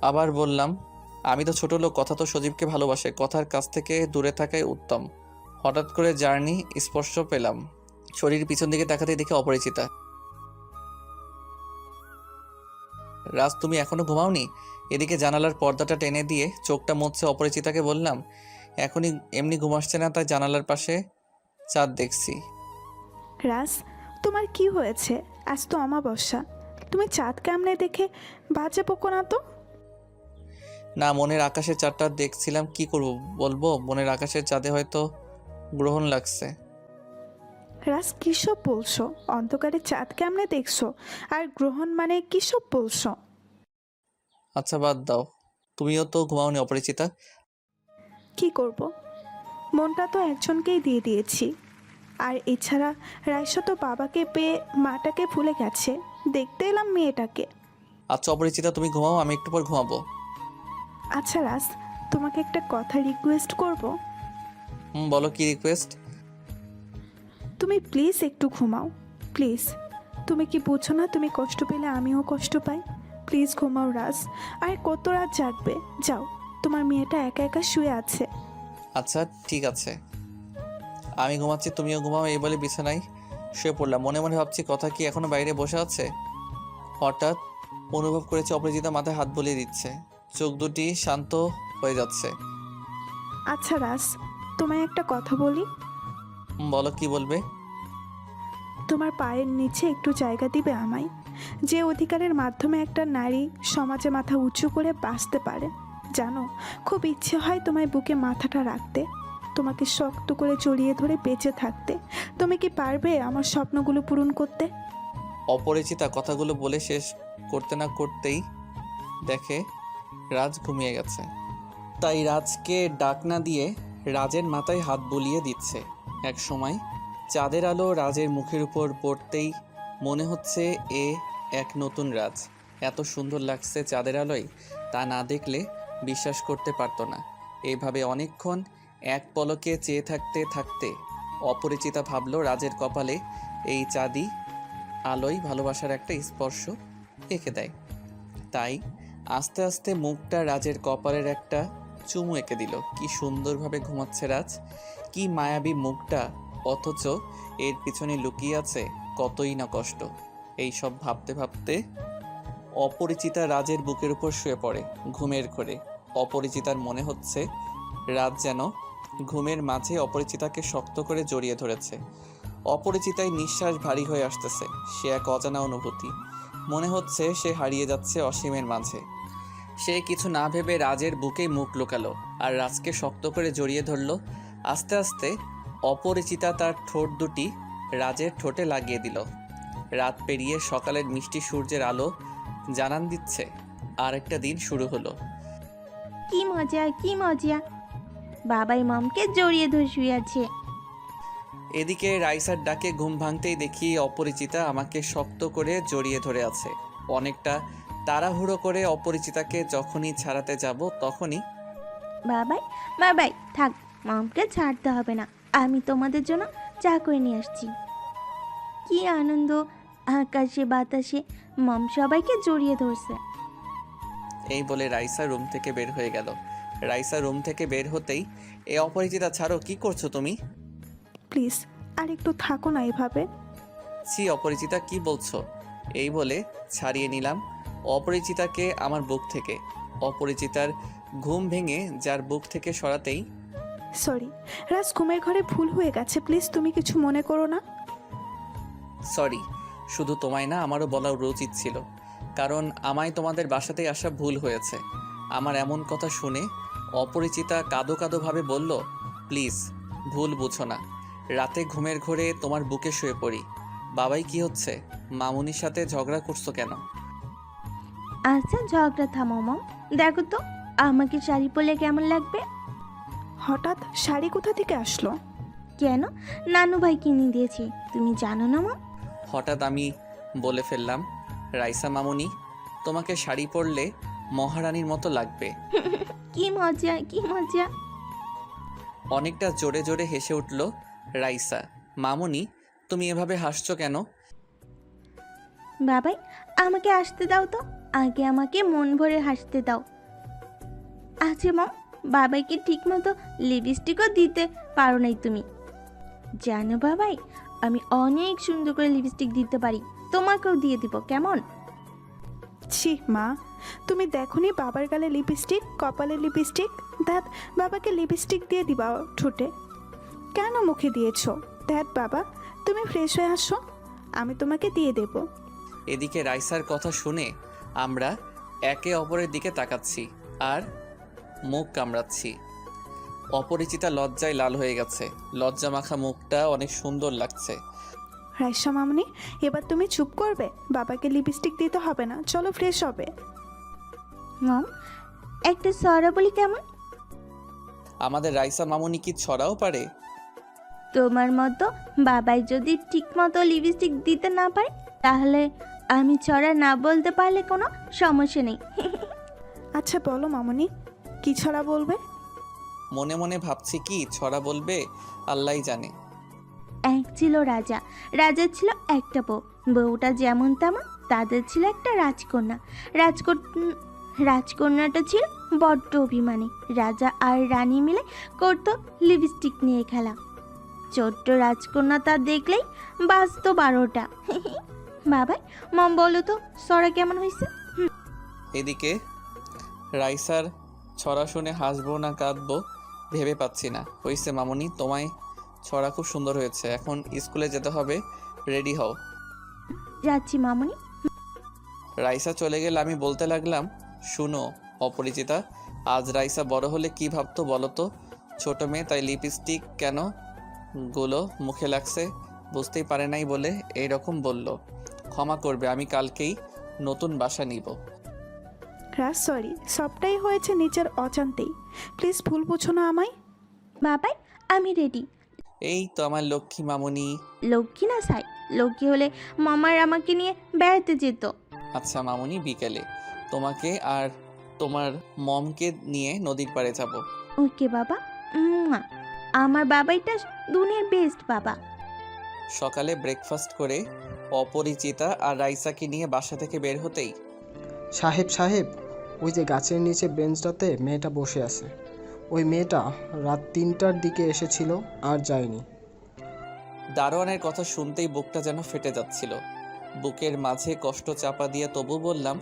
আবার বললাম আমি তো ছোট লোক, কথা তো সজীবকে ভালোবাসে, কথার কাছ থেকে দূরে থাকাই উত্তম। হঠাৎ করে জার্নি স্পর্শ পেলাম, শরীর পিছন দিকে তাকাতে দেখে অপরিচিতা। রাজ, তুমি এখনো ঘুমাওনি? এদিকে জানালার পর্দাটা টেনে দিয়ে চোখটা মুছছে অপরিচিতাকে বললাম, এখনই এমনি ঘুম আসছে না, তাই জানালার পাশে চাঁদ দেখছি। রাজ, তোমার কি হয়েছে? আজ তো অমাবস্যা, তুমি চাঁদ কেমনে দেখে বাজে বকো না তো। না, মনের আকাশের চাঁদটা দেখছিলাম, কি করব বলবো, মনের আকাশের চাঁদে হয়তো গ্রহণ লাগছে। রাজ, কিসব বলছো? অন্ধকারে চাঁদ কেমনে দেখছো? আর গ্রহণ মানে কিসব বলছো? আচ্ছা বাদ দাও, তুমিও তো ঘুমাওনি অপরিচিতা। কি করব, মনটা তো একজনকেই দিয়ে দিয়েছি। আর এছাড়া রাইসা তো বাবাকে পেয়ে মাটাকে ভুলে গেছে, দেখতে এলাম মেয়েটাকে। আচ্ছা অপরিচিতা, তুমি ঘুমাও, আমি একটু পর ঘুমাবো। আচ্ছা রাজ, তোমাকে একটা কথা রিকোয়েস্ট করব। বলো, কি রিকোয়েস্ট? তুমি প্লিজ একটু ঘুমাও, প্লিজ। তুমি কি বুঝো না, তুমি কষ্ট পেলে আমিও কষ্ট পাই। প্লিজ ঘুমাও রাজ। আর কত রাত জাগবে? যাও, তোমার মেয়েটা একা একা শুয়ে আছে। আচ্ছা ঠিক আছে, আমি ঘুমাচ্ছি, তুমিও ঘুমাও। এই বলে বিছানায় শুয়ে পড়লাম। মনে মনে ভাবছি কথা কি এখনো বাইরে বসে আছে। হঠাৎ অনুভব করেছি অপরিচিতা মাথায় হাত বুলিয়ে দিচ্ছে, চোখ দুটি শান্ত হয়ে যাচ্ছে। আচ্ছা রাজ, তোমায় একটা কথা বলি। বলো, কি বলবে? তোমার পায়ের নিচে একটু জায়গা দিবে আমায়, যে অধিকারের মাধ্যমে একটা নারী সমাজে মাথা উঁচু করে বাঁচতে পারে। জানো, খুব ইচ্ছে হয় তোমায় বুকে মাথাটা রাখতে, তোমাকে শক্ত করে জড়িয়ে ধরে বেঁচে থাকতে। তুমি কি পারবে আমার স্বপ্নগুলো পূরণ করতে? অপরিচিতা কথাগুলো বলে শেষ করতে না করতেই দেখে রাজ ঘুমিয়ে গেছে। তাই রাজকে ডাক না দিয়ে রাজের মাথায় হাত বুলিয়ে দিচ্ছে। এক সময় চাঁদের আলো রাজের মুখের উপর পড়তেই মনে হচ্ছে এ এক নতুন রাজ। এত সুন্দর লাগছে চাঁদের আলোয়, তা না দেখলে বিশ্বাস করতে পারতো না। এইভাবে অনেকক্ষণ এক পলকে চেয়ে থাকতে থাকতে অপরিচিতা ভাবলো রাজের কপালে এই চাঁদি আলোয় ভালোবাসার একটা স্পর্শ এঁকে দেয়। তাই আস্তে আস্তে মুখটা রাজের কপালের একটা চুমু এঁকে দিল। কি সুন্দরভাবে ঘুমাচ্ছে রাজ, কি মায়াবী মুখটা, অথচ এর পিছনে লুকিয়ে আছে কতই না কষ্ট। এই সব ভাবতে ভাবতে অপরিচিতা রাজের বুকের উপর শুয়ে পড়ে ঘুমের ঘোরে। অপরিচিতার মনে হচ্ছে রাজ যেন ঘুমের মাঝে অপরিচিতাকে শক্ত করে জড়িয়ে ধরেছে। অপরিচিতায় নিঃশ্বাস ভারী হয়ে আসতেছে, সে এক অজানা অনুভূতি। মনে হচ্ছে সে হারিয়ে যাচ্ছে অসীমের মাঝে। সে কিছু না ভেবে রাজের বুকেই মুখ লুকালো আর রাজকে শক্ত করে জড়িয়ে ধরল। আস্তে আস্তে অপরিচিতা তার ঠোঁট দুটি রাজের ঠোঁটে লাগিয়ে দিল। রাত পেরিয়ে সকালের মিষ্টি সূর্যের আলো জানান দিচ্ছে আর একটা দিন শুরু হলো। কি মজা, কি মজা! বাবাই মমকে জড়িয়ে ধরে শুয়ে আছে। এদিকে রাইসার ডাকে ঘুম ভাঙতেই দেখি অপরিচিতা আমাকে শক্ত করে জড়িয়ে ধরে আছে। অনেকটা তাড়াহুড়ো করে অপরিচিতাকে যখনই ছাড়াতে যাব তখনই বাবাই, বাবাই, থাক, মমকে ছাড়তে হবে না, আমি তোমাদের জন্য চা করে নিয়ে আসছি। কি আনন্দ! আকাশে বাতাসে মম সবাইকে জড়িয়ে ধরছে। এই বলে রাইসা রুম থেকে বের হয়ে গেল। রাইসা রুম থেকে বের হতেই, এ অপরিচিতা ছাড়ো, কি করছো তুমি? প্লিজ আর একটু থাকো না এভাবে। ছি অপরিচিতা, কি বলছো? এই বলে ছাড়িয়ে নিলাম অপরিচিতাকে আমার বুক থেকে। অপরিচিতার ঘুম ভেঙে যার বুক থেকে সরাতেই, সরি রাজ, ঘুমের ঘরে ভুল হয়ে গেছে, প্লিজ তুমি কিছু মনে করো না। সরি, শুধু তোমায় না, আমারও বলা উচিত ছিল, কারণ আমায় তোমাদের বাসাতেই আসা ভুল হয়েছে। আমার এমন কথা শুনে অপরিচিতা কাঁদো কাঁদোভাবে বলল, প্লিজ ভুল বুঝো না। রাতে ঘুমের ঘোরে তোমার বুকে শুয়ে পড়ি। বাবাই কি হচ্ছে? মামুনির সাথে ঝগড়া করছো কেন? আচ্ছা ঝগড়া থামো মম। দেখো তো আমাকে শাড়ি পরলে কেমন লাগবে? হঠাৎ শাড়ি কোথা থেকে আসলো? কেন, নানু ভাই কিনে দিয়েছি, তুমি জানো না মম? হঠাৎ আমি বলে ফেললাম। রাইসা মামুনি, তোমাকে শাড়ি পরলে মহারানীর মতো লাগবে। কি মজা, কি মজা। অনেকটা জোরে জোরে হেসে উঠল রাইসা। মামুনি, তুমি এভাবে হাসছো কেন? বাবাই আমাকে আসতে দাও তো, আগে আমাকে মন ভরে হাসতে দাও। আচ্ছা মম, বাবাইকে ঠিক মতো লিপস্টিকও দিতে পারো নাই তুমি। জানো বাবাই, আমি অনেক সুন্দর করে লিপস্টিক দিতে পারি, তোমাকেও দিয়ে দিব কেমন? ছি মা, তুমি দেখোনি বাবার গালে লিপস্টিক, কপালে লিপস্টিক? ধ্যাত, বাবাকে লিপস্টিক দিয়ে দিবা ঠোঁটে। কেন মুখে দিয়েছো? ধ্যাত বাবা, তুমি ফ্রেশ হয়ে আসো, আমি তোমাকে দিয়ে দেব। এদিকে রাইসার কথা শুনে আমরা একে অপরের দিকে তাকাচ্ছি আর মুখ কামড়াচ্ছি। অপরিচিতা লজ্জায় লাল হয়ে গেছে। লজ্জা মাখা মুখটা অনেক সুন্দর লাগছে। রাইসা মামনি, এবার তুমি চুপ করবে? বাবাকে লিপস্টিক দিতে হবে না, চলো ফ্রেশ হবে। মম, একটা সরা বলি কেমন? আমাদের রাইসা মামুনি কি ছড়াও পারে? তোমার মতো বাবাই যদি ঠিক মতো লিপস্টিক দিতে না পারে, তাহলে আমি ছড়া না বলতে পারলে কোনো সমস্যা নেই। আচ্ছা বলো মামনি, কি ছড়া বলবে? মনে মনে ভাবছি কি ছড়া বলবে আল্লাহই জানে। এক ছিল রাজা, রাজার ছিল একটা বউ, বউটা যেমন তেমন, তাদের ছিল একটা রাজকন্যা। রাজকন্যাটা ছিল বড্ড অভিমানী। রাজা আর রানী মিলে করতো লিপস্টিক নিয়ে খেলা। ছোট্ট রাজকন্যা তা দেখলেই বাজতো 12টা। বাবাই মম বলো তো সরা কেমন হয়েছে? এদিকে রাইসার ছড়া শুনে হাসবো না কাঁদবো ভেবে পাচ্ছি না। হইছে মামুনি, তোমায় ছড়া খুব সুন্দর হয়েছে। এখন স্কুলে যেতে হবে, রেডি হও। যাচ্ছি মামুনি। রাইসা চলে গেলে আমি বলতে লাগলাম, শুনো অপরিচিতা, আজ রাইসা বড় হলে কি ভাবতো বলো তো? ছোট মেয়ে, তাই লিপস্টিক কেন গুলো মুখে লাগছে বুঝতেই পারে নাই বলে এইরকম বলল। ক্ষমা করবে, আমি কালকেই নতুন বাসা নিব। রাজ সরি, সবটাই হয়েছে নিজের অজান্তেই, প্লিজ ভুল বুঝো না আমায়। বাবাই আমি রেডি। এই তো আমার লক্ষ্মী মামুনি। লক্ষ্মী না সাই, লক্ষ্মী হলে মামার আমাকে নিয়ে বেড়াতে যেত। আচ্ছা মামুনি, বিকেলে তোমাকে আর তোমার মমকে নিয়ে নদীর পাড়ে যাব। ওকে বাবা। মুয়া। আমার বাবাইটা দুনিয়ার বেস্ট বাবা। সকালে ব্রেকফাস্ট করে অপরিচিতা আর রাইসাকে নিয়ে বাসা থেকে বের হতেই, সাহেব সাহেব, ওই যে গাছের নিচে বেঞ্চটাতে মেয়েটা বসে আছে, ওই মেয়েটা রাত 3টার দিকে এসেছিল আর যায়নি। দারোয়ানের কথা শুনতেই বুকটা যেন ফেটে যাচ্ছিল। বুকের মাঝে কষ্ট চাপা দিয়ে তবু বললাম,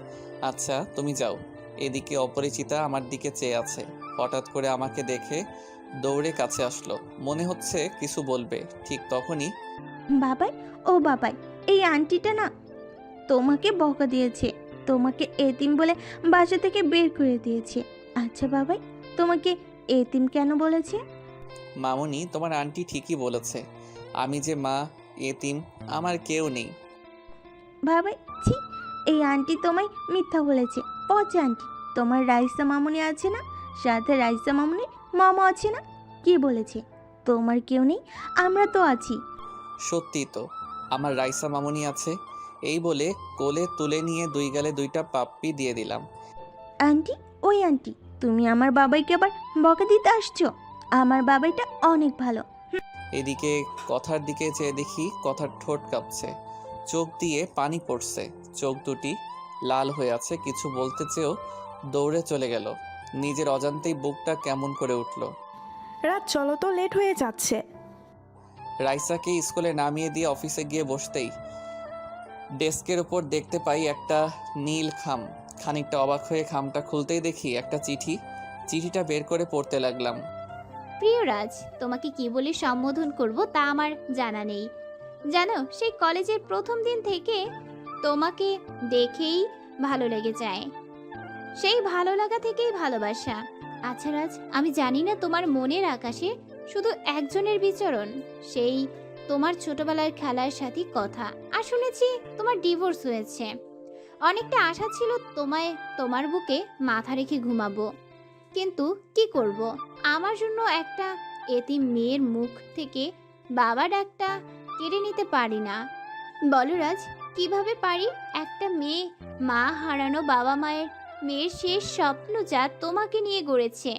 আচ্ছা তুমি যাও। এদিকে অপরিচিতা আমার দিকে চেয়ে আছে। হঠাৎ করে আমাকে দেখে দৌড়ে কাছে আসলো, মনে হচ্ছে কিছু বলবে। ঠিক তখনই, বাবাই, ও বাবাই, এই আন্টিটা না তোমাকে বকা দিয়েছে, তোমাকে এতিম বলে বাসা থেকে বের করে দিয়েছে। আচ্ছা বাবাই, তোমাকে এতিম কেন বলেছে? মামুনি, তোমার আন্টি ঠিকই বলেছে, আমি যে মা এতিম, আমার কেউ নেই। বাবাই ছি, এই আন্টি তোমায় মিথ্যা বলেছে, পচা আন্টি। তোমার রাইসা মামুনি আছে না, সাথে রাইসা মামুনির মামা আছে না, কি বলেছে তোমার কেউ নেই, আমরা তো আছি। সত্যি তো, আমার রাইসা মামুনি আছে। এই বলে কোলে তুলে নিয়ে 2 গালে 2টা পাপ্পি দিয়ে দিলাম। আন্টি, ওই আন্টি, তুমি আমার বাবাইকে আবার বকা দিতে আসছো? আমার বাবাইটা অনেক ভালো। এদিকে কথার দিকে চেয়ে দেখি কথার ঠোঁট কাঁপছে, চোখ দিয়ে পানি পড়ছে, চোখ দুটি লাল হয়ে আছে। কিছু বলতে চেয়েও দৌড়ে চলে গেল। নিজের অজান্তেই বুকটা কেমন করে উঠল। রাত চলো তো, লেট হয়ে যাচ্ছে। রাইসাকে স্কুলে নামিয়ে দিয়ে অফিসে গিয়ে বসতেই ডেস্কের ওপর দেখতে পাই একটা নীল খাম। খানিকটা অবাক হয়ে খামটা খুলতেই দেখি একটা চিঠি। চিঠিটা বের করে পড়তে লাগলাম। প্রিয় রাজ, তোমাকে কি বলে সম্বোধন করব তা আমার জানা নেই। জানো, সেই কলেজের প্রথম দিন থেকে তোমাকে দেখেই ভালো লেগে যায়। সেই ভালো লাগা থেকেই ভালোবাসা। আচ্ছা রাজ, আমি জানি না তোমার মনের আকাশে শুধু একজনের বিচরণ, সেই তোমার ছোটবেলার খেলার সাথী কথা। আর শুনেছি তোমার ডিভোর্স হয়েছে। অনেকটা আশা ছিল তোমায় তোমার বুকে মাথা রেখে ঘুমাবো, কিন্তু কি করব, আমার জন্য একটা এতিম মেয়ের মুখ থেকে বাবা ডাকটা কেড়ে নিতে পারি না। বলো রাজ, কিভাবে পারি? একটা মেয়ে, মা হারানো বাবা মায়ের মেয়ের শেষ স্বপ্ন যা তোমাকে নিয়ে গড়েছে,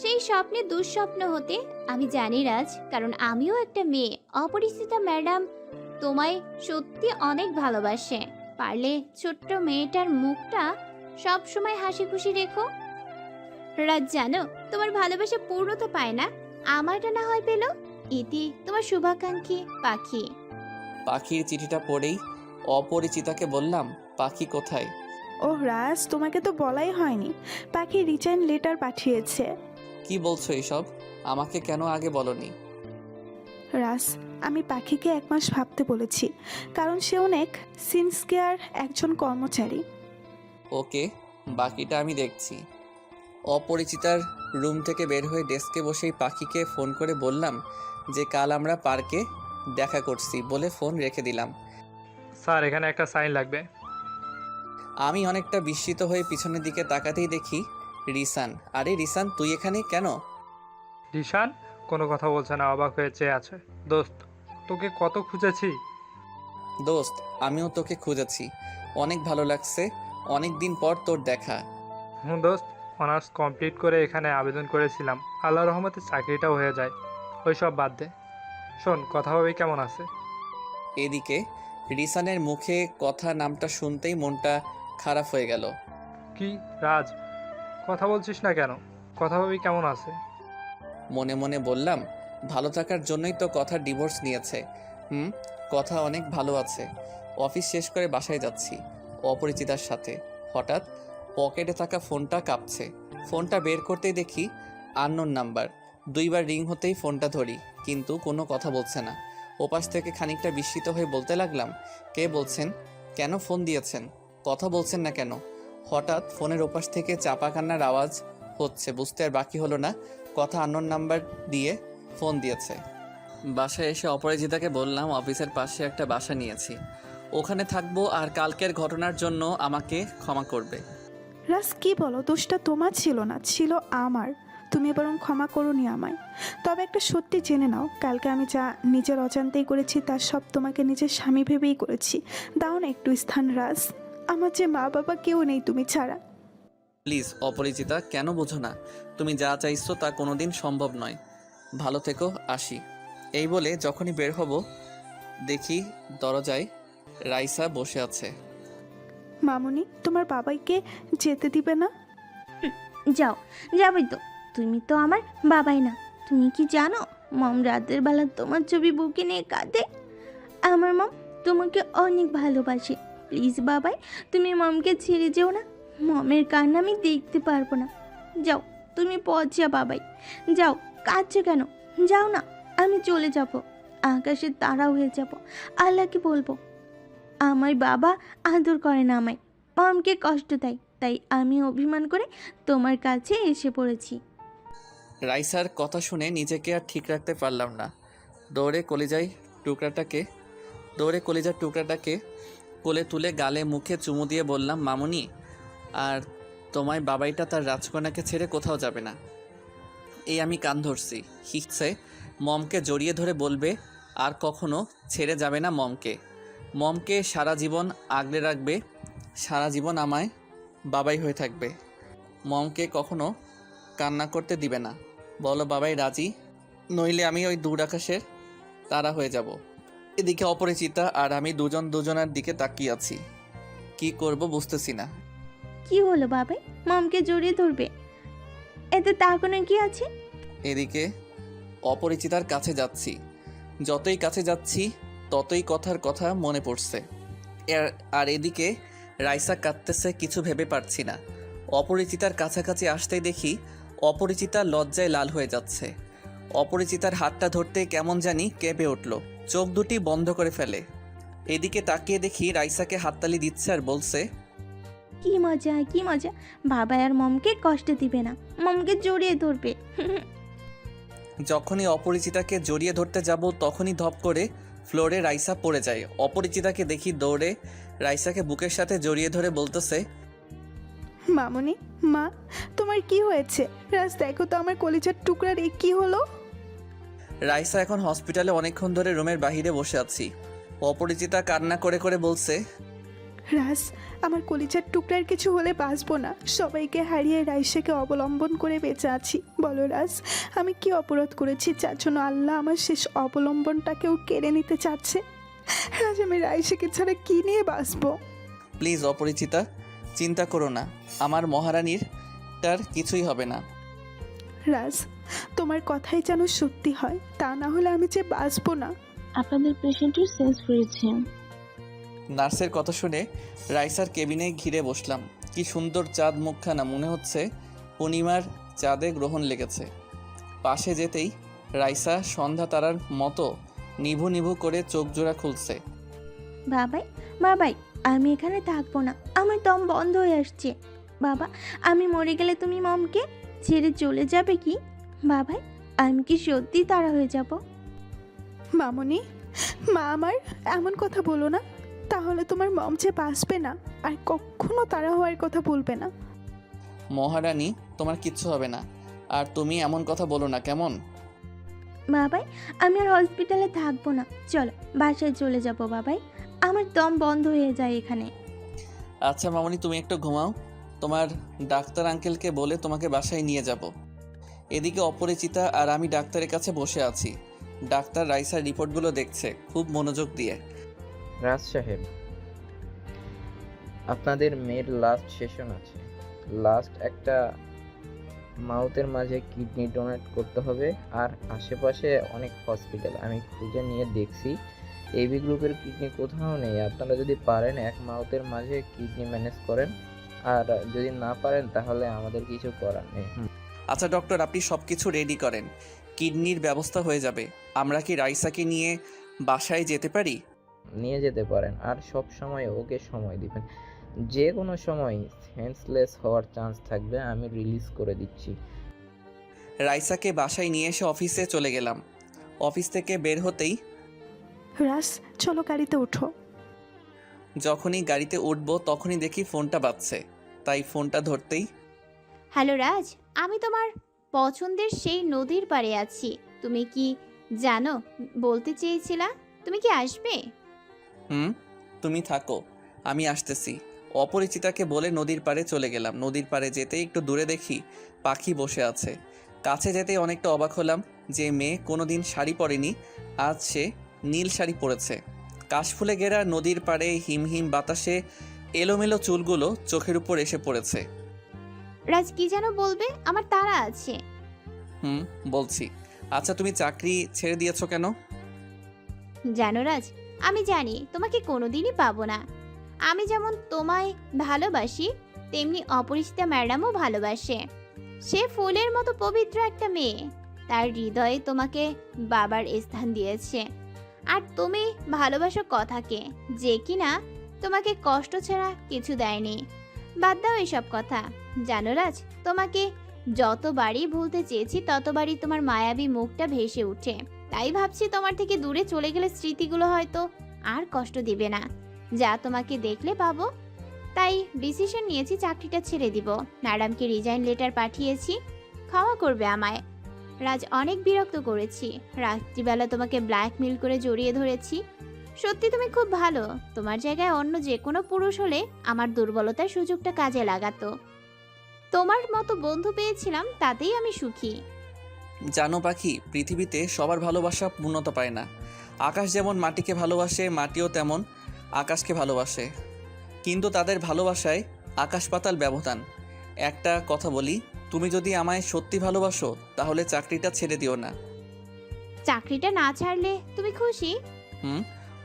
সেই স্বপ্নে দুঃস্বপ্ন হতে আমি জানি রাজ, কারণ আমিও একটা মেয়ে। অপরিচিতা ম্যাডাম তোমায় সত্যি অনেক ভালোবাসে। পারলে ছোট্ট মেয়েটার মুখটা সব সময় হাসি খুশি রেখো। রাজ, জানো তোমার ভালোবাসা পূর্ণতা পায় না, আমারটা না হয় পেল। ইতি, তোমার শুভাকাঙ্ক্ষী পাখি। পাখির চিঠিটা পড়েই অপরিচিতাকে বললাম, পাখি কোথায়? ও রাজ, তোমাকে তো বলাই হয়নি, পাখি রিটার্ন লেটার পাঠিয়েছে। কি বলছো এসব? আমাকে কেন আগে বলনি? রাজ, আমি পাখিকে 1 মাস ভাবতে বলেছি, কারণ সে অনেক সিনসিয়ার একজন কর্মচারী। ওকে, বাকিটা আমি দেখছি। অপরিচিতার রুম থেকে বের হয়ে ডেস্কে বসেই পাখিকে ফোন করে বললাম যে কাল আমরা পার্কে দেখা করছি বলে ফোন রেখে দিলাম। স্যার, এখানে একটা সাইন লাগবে। আমি অনেকটা বিস্মিত হয়ে পিছনের দিকে তাকাতেই দেখি রিসান। আরে রিসান, তুই এখানে কেন? রিশান কোনো কথা বলছে না, অবাক হয়ে চেয়ে আছে। দোস্ত, তোকে কত খুঁজেছি। দোস্ত, আমিও তোকে খুঁজেছি, অনেক ভালো লাগছে, অনেক দিন পর তোর দেখা। দোস্ত, অনার্স কমপ্লিট করে এখানে আবেদন করেছিলাম, আল্লাহর রহমতে চাকরিটাও হয়ে যায়। ওই সব বাদ দে, শোন, কথা হবে কেমন আছে। এদিকে রিসানের মুখে কথা নামটা শুনতেই মনটা খারাপ হয়ে গেল। কি রাজ, কথা বলছিস না কেন? কথা ভাবি কেমন আছে। মনে মনে বললাম, ভালো থাকার জন্যই তো কথা ডিভোর্স নিয়েছে। কথা অনেক ভালো আছে। অফিস শেষ করে বাসায় যাচ্ছি অপরিচিতার সাথে। হঠাৎ পকেটে থাকা ফোনটা কাঁপছে। ফোনটা বের করতেই দেখি আননোন নাম্বার। 2 বার রিং হতেই ফোনটা ধরি, কিন্তু কোনো কথা বলছে না। ওপাশ থেকে খানিকটা বিস্মিত হয়ে বলতে লাগলাম, কে বলছেন? কেন ফোন দিয়েছেন? কথা বলছেন না কেন? হঠাৎ ফোনের ওপাশ থেকে চাপা কান্নার আওয়াজ হচ্ছে। বুঝতে আর বাকি হলো না, কথা আননোন নাম্বার দিয়ে ফোন দিয়েছে। বাসায় এসে অপরাজিতাকে বললাম অফিসের পাশে একটা বাসা নিয়েছি, ওখানে থাকবো, আর কালকের ঘটনার জন্য আমাকে ক্ষমা করবে। রাজ, কি বলো? দোষটা তোমার ছিল না, ছিল আমার। তুমি বরং ক্ষমা করোনি আমায়। তবে একটা সত্যি জেনে নাও, কালকে আমি যা নিজের অজান্তেই করেছি তার সব তোমাকে নিজের স্বামী ভেবেই করেছি। দাও না একটু স্থান রাজ, আমার যে মা বাবা কেউ নেই তুমি ছাড়া। প্লিজ অপরিচিতা, কেন বোঝো না? তুমি যা চাইছো তা কোনোদিন সম্ভব নয়। ভালো থেকো, আসি। এই বলে যখনই বের হব দেখি দরজায় রাইসা বসে আছে। মামুনি, তোমার বাবাইকে যেতে দিবে না? যাও, যাবে তো। তুমি তো আমার বাবাই না। তুমি কি জানো, মম রাতের বেলা তোমার ছবি বুকে নিয়ে কাঁদে। আমার মম তোমাকে অনেক ভালোবাসে। প্লিজ বাবাই, তুমি মমকে ছেড়ে যেও না। মমের কান্না আমি দেখতে পারবো না। যাও, তুমি পথ যা বাবাই, যাও। কাঁদছো কেন? যাও না, আমি চলে যাব, আকাশের তারা হয়ে যাব। আল্লাহকে বলবো আমার বাবা আদর করে না আমায়, মমকে কষ্ট দেয়, তাই আমি অভিমান করে তোমার কাছে এসে পড়েছি। রাইসার কথা শুনে নিজেকে আর ঠিক রাখতে পারলাম না। দৌড়ে কলিজার টুকরাটাকে কোলে তুলে গালে মুখে চুমু দিয়ে বললাম, মামুনি, আর তোমায় বাবাইটা তার রাজকন্যাকে ছেড়ে কোথাও যাবে না। এই আমি কান ধরছি, হিসছে। মমকে জড়িয়ে ধরে বলবে আর কখনো ছেড়ে যাবে না মমকে। মমকে সারা জীবন আগলে রাখবে, সারা জীবন আমায় বাবাই হয়ে থাকবে। মমকে কখনো কান্না করতে দিবে না। বলো বাবাই রাজি? নইলে আমি ওই দূর আকাশের তারা হয়ে যাব। এদিকে অপরিচিতা আর আমি দুজন দুজনের দিকে তাকিয়ে আছি। কি করব বুঝতেছি না। কি হলো বাবাই? মমকে জড়িয়ে ধরবে, এতে তাকানোর কি আছে? এদিকে অপরিচিতার কাছে যাচ্ছি, যতই কাছে যাচ্ছি ততই কথার কথা মনে পড়ছে। আর এদিকে রাইসা কাঁদতেছে, কিছু ভেবে পারছি না। অপরিচিতার কাছাকাছি আসতেই দেখি অপরিচিতা লজ্জায় লাল হয়ে যাচ্ছে। অপরিচিতার হাতটা ধরতে কেমন জানি কেঁপে উঠল, চোখ দুটি বন্ধ করে ফেলে। এদিকে তাকিয়ে দেখি রাইসাকে হাততালি দিচ্ছে আর বলছে, কি মজা, কি মজা। বাবা আর মমকে কষ্ট দিবে না, মমকে জড়িয়ে ধরবে। যখনই অপরিচিতাকে জড়িয়ে ধরতে যাব তখনই ধপ করে ফ্লোরে রাইসা পড়ে যায়। অপরিচিতাকে দেখি দৌড়ে রাইসাকে বুকের সাথে জড়িয়ে ধরে বলতেছে, মামুনি, মা, তোমার কি হয়েছে? রাজ, দেখো তো আমার কলিজার টুকরার এ কি হলো? রাইসা এখন হসপিটালে অনেকক্ষণ ধরে রুমের বাইরে বসে আছি। অপরিচিতা কান্না করে করে বলছে, রাজ, আমার কলিজার টুকরার কিছু হলে বাঁচবো না। সবাইকে হারিয়ে রাইসাকে অবলম্বন করে বেঁচে আছি। বলো রাজ, আমি কি অপরাধ করেছি যার জন্য আল্লাহ আমার শেষ অবলম্বনটাকেও কেড়ে নিতে চাচ্ছে? রাজ, আমি রাইসাকে ছাড়া কি নিয়ে বাঁচবো? প্লিজ অপরিচিতা, চিন্তা করো না, আমার মহারানীর তার কিছুই হবে না। রাজ, তোমার কথাই যেন সত্যি হয়, তা না হলে আমি যে বাঁচবো না। আপনাদের পেশেন্টের সেন্স ফিরেছে। নার্সের কথা শুনে রাইসার কেবিনে ঘিরে বসলাম। কি সুন্দর চাঁদ মুখখানা, মনে হচ্ছে পূর্ণিমার চাঁদে গ্রহণ লেগেছে। পাশে যেতেই রাইসা সন্ধ্যা তারার মতো নিভু নিভু করে চোখ জোড়া খুলছে। বাবাই, বাবাই, আমি এখানে থাকবো না, আমার দম বন্ধ হয়ে আসছে। বাবা, আমি মরে গেলে তুমি মমকে ছেড়ে চলে যাবে কি? বাবাই, আমি কি সত্যি তারা হয়ে যাব? মামুনি, মা আমার, এমন কথা বলো না, তাহলে তোমার মম যে বাঁচবে না, আর কখনো তারা হওয়ার কথা বলবে না। মহারানী, তোমার কিচ্ছু হবে না, আর তুমি এমন কথা বলো না কেমন? বাবাই, আমি আর হসপিটালে থাকবো না, চলো বাসায় চলে যাব। বাবাই, আমার দম বন্ধ হয়ে যায় এখানে। আচ্ছা মামনি, তুমি একটু ঘুমাও, তোমার ডাক্তার আঙ্কেলকে বলে তোমাকে বাসায় নিয়ে যাব। এদিকে অপরিচিতা আর আমি ডাক্তারের কাছে বসে আছি। ডাক্তার রাইসার রিপোর্টগুলো দেখছে খুব মনোযোগ দিয়ে। রাজ সাহেব, আপনাদের মেয়ের লাস্ট সেশন আছে। লাস্ট একটা মাউথের মাঝে কিডনি ডোনেট করতে হবে। আর আশেপাশে অনেক হসপিটাল আমি খুঁজে নিয়ে দেখছি, এবি গ্রুপের কিডনি কোথাও নেই। আপনারা যদি পারেন এক মাউথের মাঝে কিডনি ম্যানেজ করেন, আর যদি না পারেন তাহলে আমাদের কিছু করার নেই। আচ্ছা ডক্টর, আপনি সব কিছু রেডি করেন, কিডনির ব্যবস্থা হয়ে যাবে। আমরা কি রাইসাকে নিয়ে বাসায় যেতে পারি? নিয়ে যেতে পারেন, আর সব সময় ওকে সময় দিবেন। যে কোনো সময় সেন্সলেস হওয়ার চান্স থাকবে, আমি রিলিজ করে দিচ্ছি। রাইসাকে বাসায় নিয়ে এসে অফিসে চলে গেলাম। অফিস থেকে বের হতেই রাজ, চলো গাড়িতে ওঠো। যখনই গাড়িতে উঠবো তখনই দেখি ফোনটা বাজছে, তাই ফোনটা ধরতেই, হ্যালো রাজ, আমি তোমার পছন্দের সেই নদীর পাড়ে আছি। তুমি কি জানো, বলতে চেয়েছিলা, তুমি কি আসবে? তুমি থাকো, আমি আসতেছি। অপরিচিতাকে বলে নদীর পাড়ে চলে গেলাম। নদীর পাড়ে যেতেই একটু দূরে দেখি পাখি বসে আছে। কাছে যেতেই অনেকটা অবাক হলাম যে মেয়ে কোনোদিন শাড়ি পরেনি, আজ সে নীল শাড়ি পরেছে। কাশফুলে ঘেরা নদীর পাড়ে হিমহিম বাতাসে এলোমেলো চুলগুলো চোখের উপর এসে পড়েছে। রাজ, কি যেন বলবে? আমার তাড়া আছে। বলছি। আচ্ছা, তুমি চাকরি ছেড়ে দিয়েছো কেন? জানো রাজ, আমি জানি তোমাকে কোনোদিনই পাবো না। আমি যেমন তোমায় ভালোবাসি, তেমনি অপরিচিতা ম্যাডামও ভালোবাসে। সে ফুলের মতো পবিত্র একটা মেয়ে, তার হৃদয়ে তোমাকে বাবার স্থান দিয়েছে। আর তুমি ভালোবাসো কথাকে, যে কিনা তোমাকে কষ্ট ছাড়া কিছু দেয়নি। বাদ দাও এসব কথা। জানো রাজ, তোমাকে যতবারই ভুলতে চেয়েছি ততবারই তোমার মায়াবী মুখটা ভেসে উঠে। তাই ভাবছি তোমার থেকে দূরে চলে গেলে স্মৃতিগুলো হয়তো আর কষ্ট দিবে না, যা তোমাকে দেখলে পাবো। তাই ডিসিশন নিয়েছি চাকরিটা ছেড়ে দিব। ম্যাডামকে রিজাইন লেটার পাঠিয়েছি, ক্ষমা করবে আমায়। রাজ, অনেক বিরক্ত করেছি। রাত্রিবেলা তোমাকে ব্ল্যাকমেল করে জড়িয়ে ধরেছি। সত্যি তুমি খুব ভালো। তোমার জায়গায় অন্য যে কোনো পুরুষ হলে আমার দুর্বলতার সুযোগটা কাজে লাগাতো। তোমার মতো বন্ধু পেয়েছিলাম, তাতেই আমি সুখী। জানো পাখি, পৃথিবীতে সবার ভালোবাসা পূর্ণতা পায় না। আকাশ যেমন মাটিকে ভালোবাসে, মাটিও তেমন আকাশকে ভালোবাসে, কিন্তু তাদের ভালোবাসায় আকাশ পাতাল ব্যবধান। একটা কথা বলি, তুমি যদি আমায় সত্যি ভালোবাসো তাহলে চাকরিটা ছেড়ে দিও না। চাকরিটা না ছাড়লে তুমি খুশি?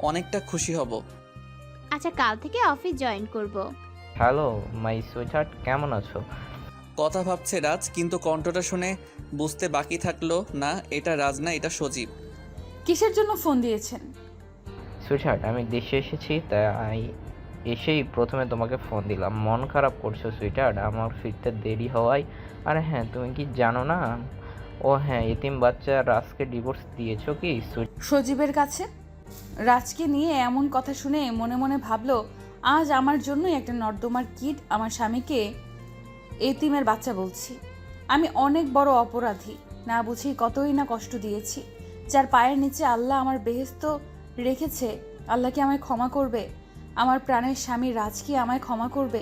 অনেকটা খুশি হব। আচ্ছা, কাল থেকে অফিস জয়েন করব। হ্যালো মাই সুইটহার্ট, কেমন আছো? কথা ভাবছে রাজ, কিন্তু কণ্ঠটা শুনে বুঝতে বাকি থাকলো না এটা রাজ না, এটা সজীব। কিসের জন্য ফোন দিয়েছেন? সুইটহার্ট, আমি দেশে এসেছি, তাই এসেই প্রথমে তোমাকে ফোন দিলাম। মন খারাপ করছো সুইটহার্ট আমার ফিরতে দেরি হওয়ায়? আর হ্যাঁ, তুমি কি জানো না ও হ্যাঁ, এতিম বাচ্চা রাজকে ডিভোর্স দিয়েছো কি? সজীবের কাছে। রাজকে নিয়ে এমন কথা শুনে মনে মনে ভাবলো আজ আমার জন্যই একটা নর্দমার কিট আমার স্বামীকে এতিমের বাচ্চা বলছি। আমি অনেক বড় অপরাধী, না বুঝি কতই না কষ্ট দিয়েছি। যার পায়ের নিচে আল্লাহ আমার বেহেস্ত রেখেছে, আল্লাহ কি আমায় ক্ষমা করবে? আমার প্রাণের স্বামী রাজ কি আমায় ক্ষমা করবে?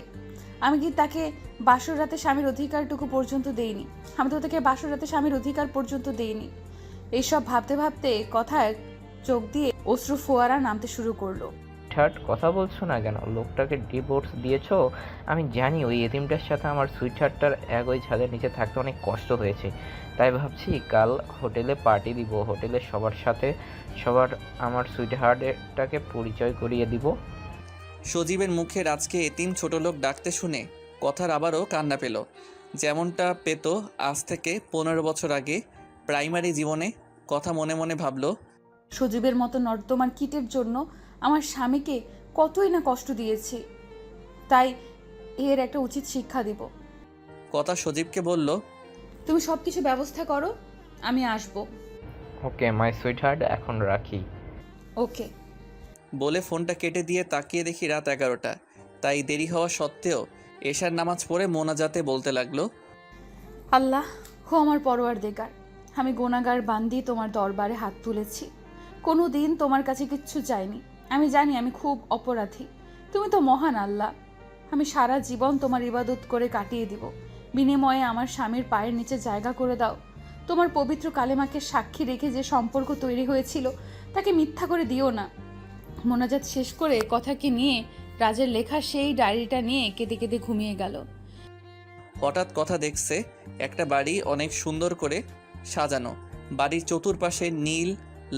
আমি কি তাকে বাসর রাতে স্বামীর অধিকারটুকু পর্যন্ত দেইনি? আমি তো তাকে বাসর রাতে স্বামীর অধিকার পর্যন্ত দেইনি। এইসব ভাবতে ভাবতে কথায় চোখ দিয়ে অশ্রু ফোয়ারা নামতে শুরু করলো। থার্ড কথা বলছো না কেন? লোকটাকে ডিভোর্স দিয়েছো? আমি জানি ওই এতিমটার সাথে আমার সুইটহার্টটার একই ছাদের নিচে থাকতে অনেক কষ্ট হয়েছে, তাই ভাবছি কাল হোটেলে পার্টি দিব, হোটেলে সবার আমার সুইটহার্টটাকে পরিচয় করিয়ে দিব। সজীবের মুখে রাজকে এতিম ছোটলোক ডাকতে শুনে কথার আবারও কান্না পেল, যেমনটা পেত আজ থেকে 15 বছর আগে প্রাইমারি জীবনে। কথা মনে মনে ভাবল, সজীবের মতো নর্দমার কিটের জন্য আমার স্বামীকে কতই না কষ্ট দিয়েছি, তাই এর একটা উচিত শিক্ষা দিব। কথা সজীবকে বলল, তুমি সব কিছু ব্যবস্থা করো, আমি আসবো। ওকে মাই সুইটহার্ট, এখন রাখি। ওকে। বলে ফোনটা কেটে দিয়ে তাকিয়ে দেখি রাত 11টা। তাই দেরি হওয়া সত্ত্বেও এশার নামাজ পড়ে মোনাজাতে বলতে লাগলো, আল্লাহ হো আমার পরওয়ারদিগার, আমি গুনাহগার বান্দি তোমার দরবারে হাত তুলেছি। কোনো দিন তোমার কাছে কিচ্ছু চাইনি। আমি জানি আমি খুব অপরাধী, তুমি তো মহান আল্লাহ। আমি সারা জীবন তোমার ইবাদত করে কাটিয়ে দিব। বিনিময়ে আমার স্বামীর পায়ের নিচে জায়গা করে দাও। তোমার পবিত্র কালেমাকে সাক্ষী রেখে যে সম্পর্ক তৈরি হয়েছিল তাকে মিথ্যা করে দিও না। মোনাজাত শেষ করে কথাকে নিয়ে রাজের লেখা সেই ডায়েরিটা নিয়ে কেঁদে কেঁদে ঘুমিয়ে গেল। হঠাৎ কথা দেখছে একটা বাড়ি অনেক সুন্দর করে সাজানো। বাড়ির চতুর্পাশে নীল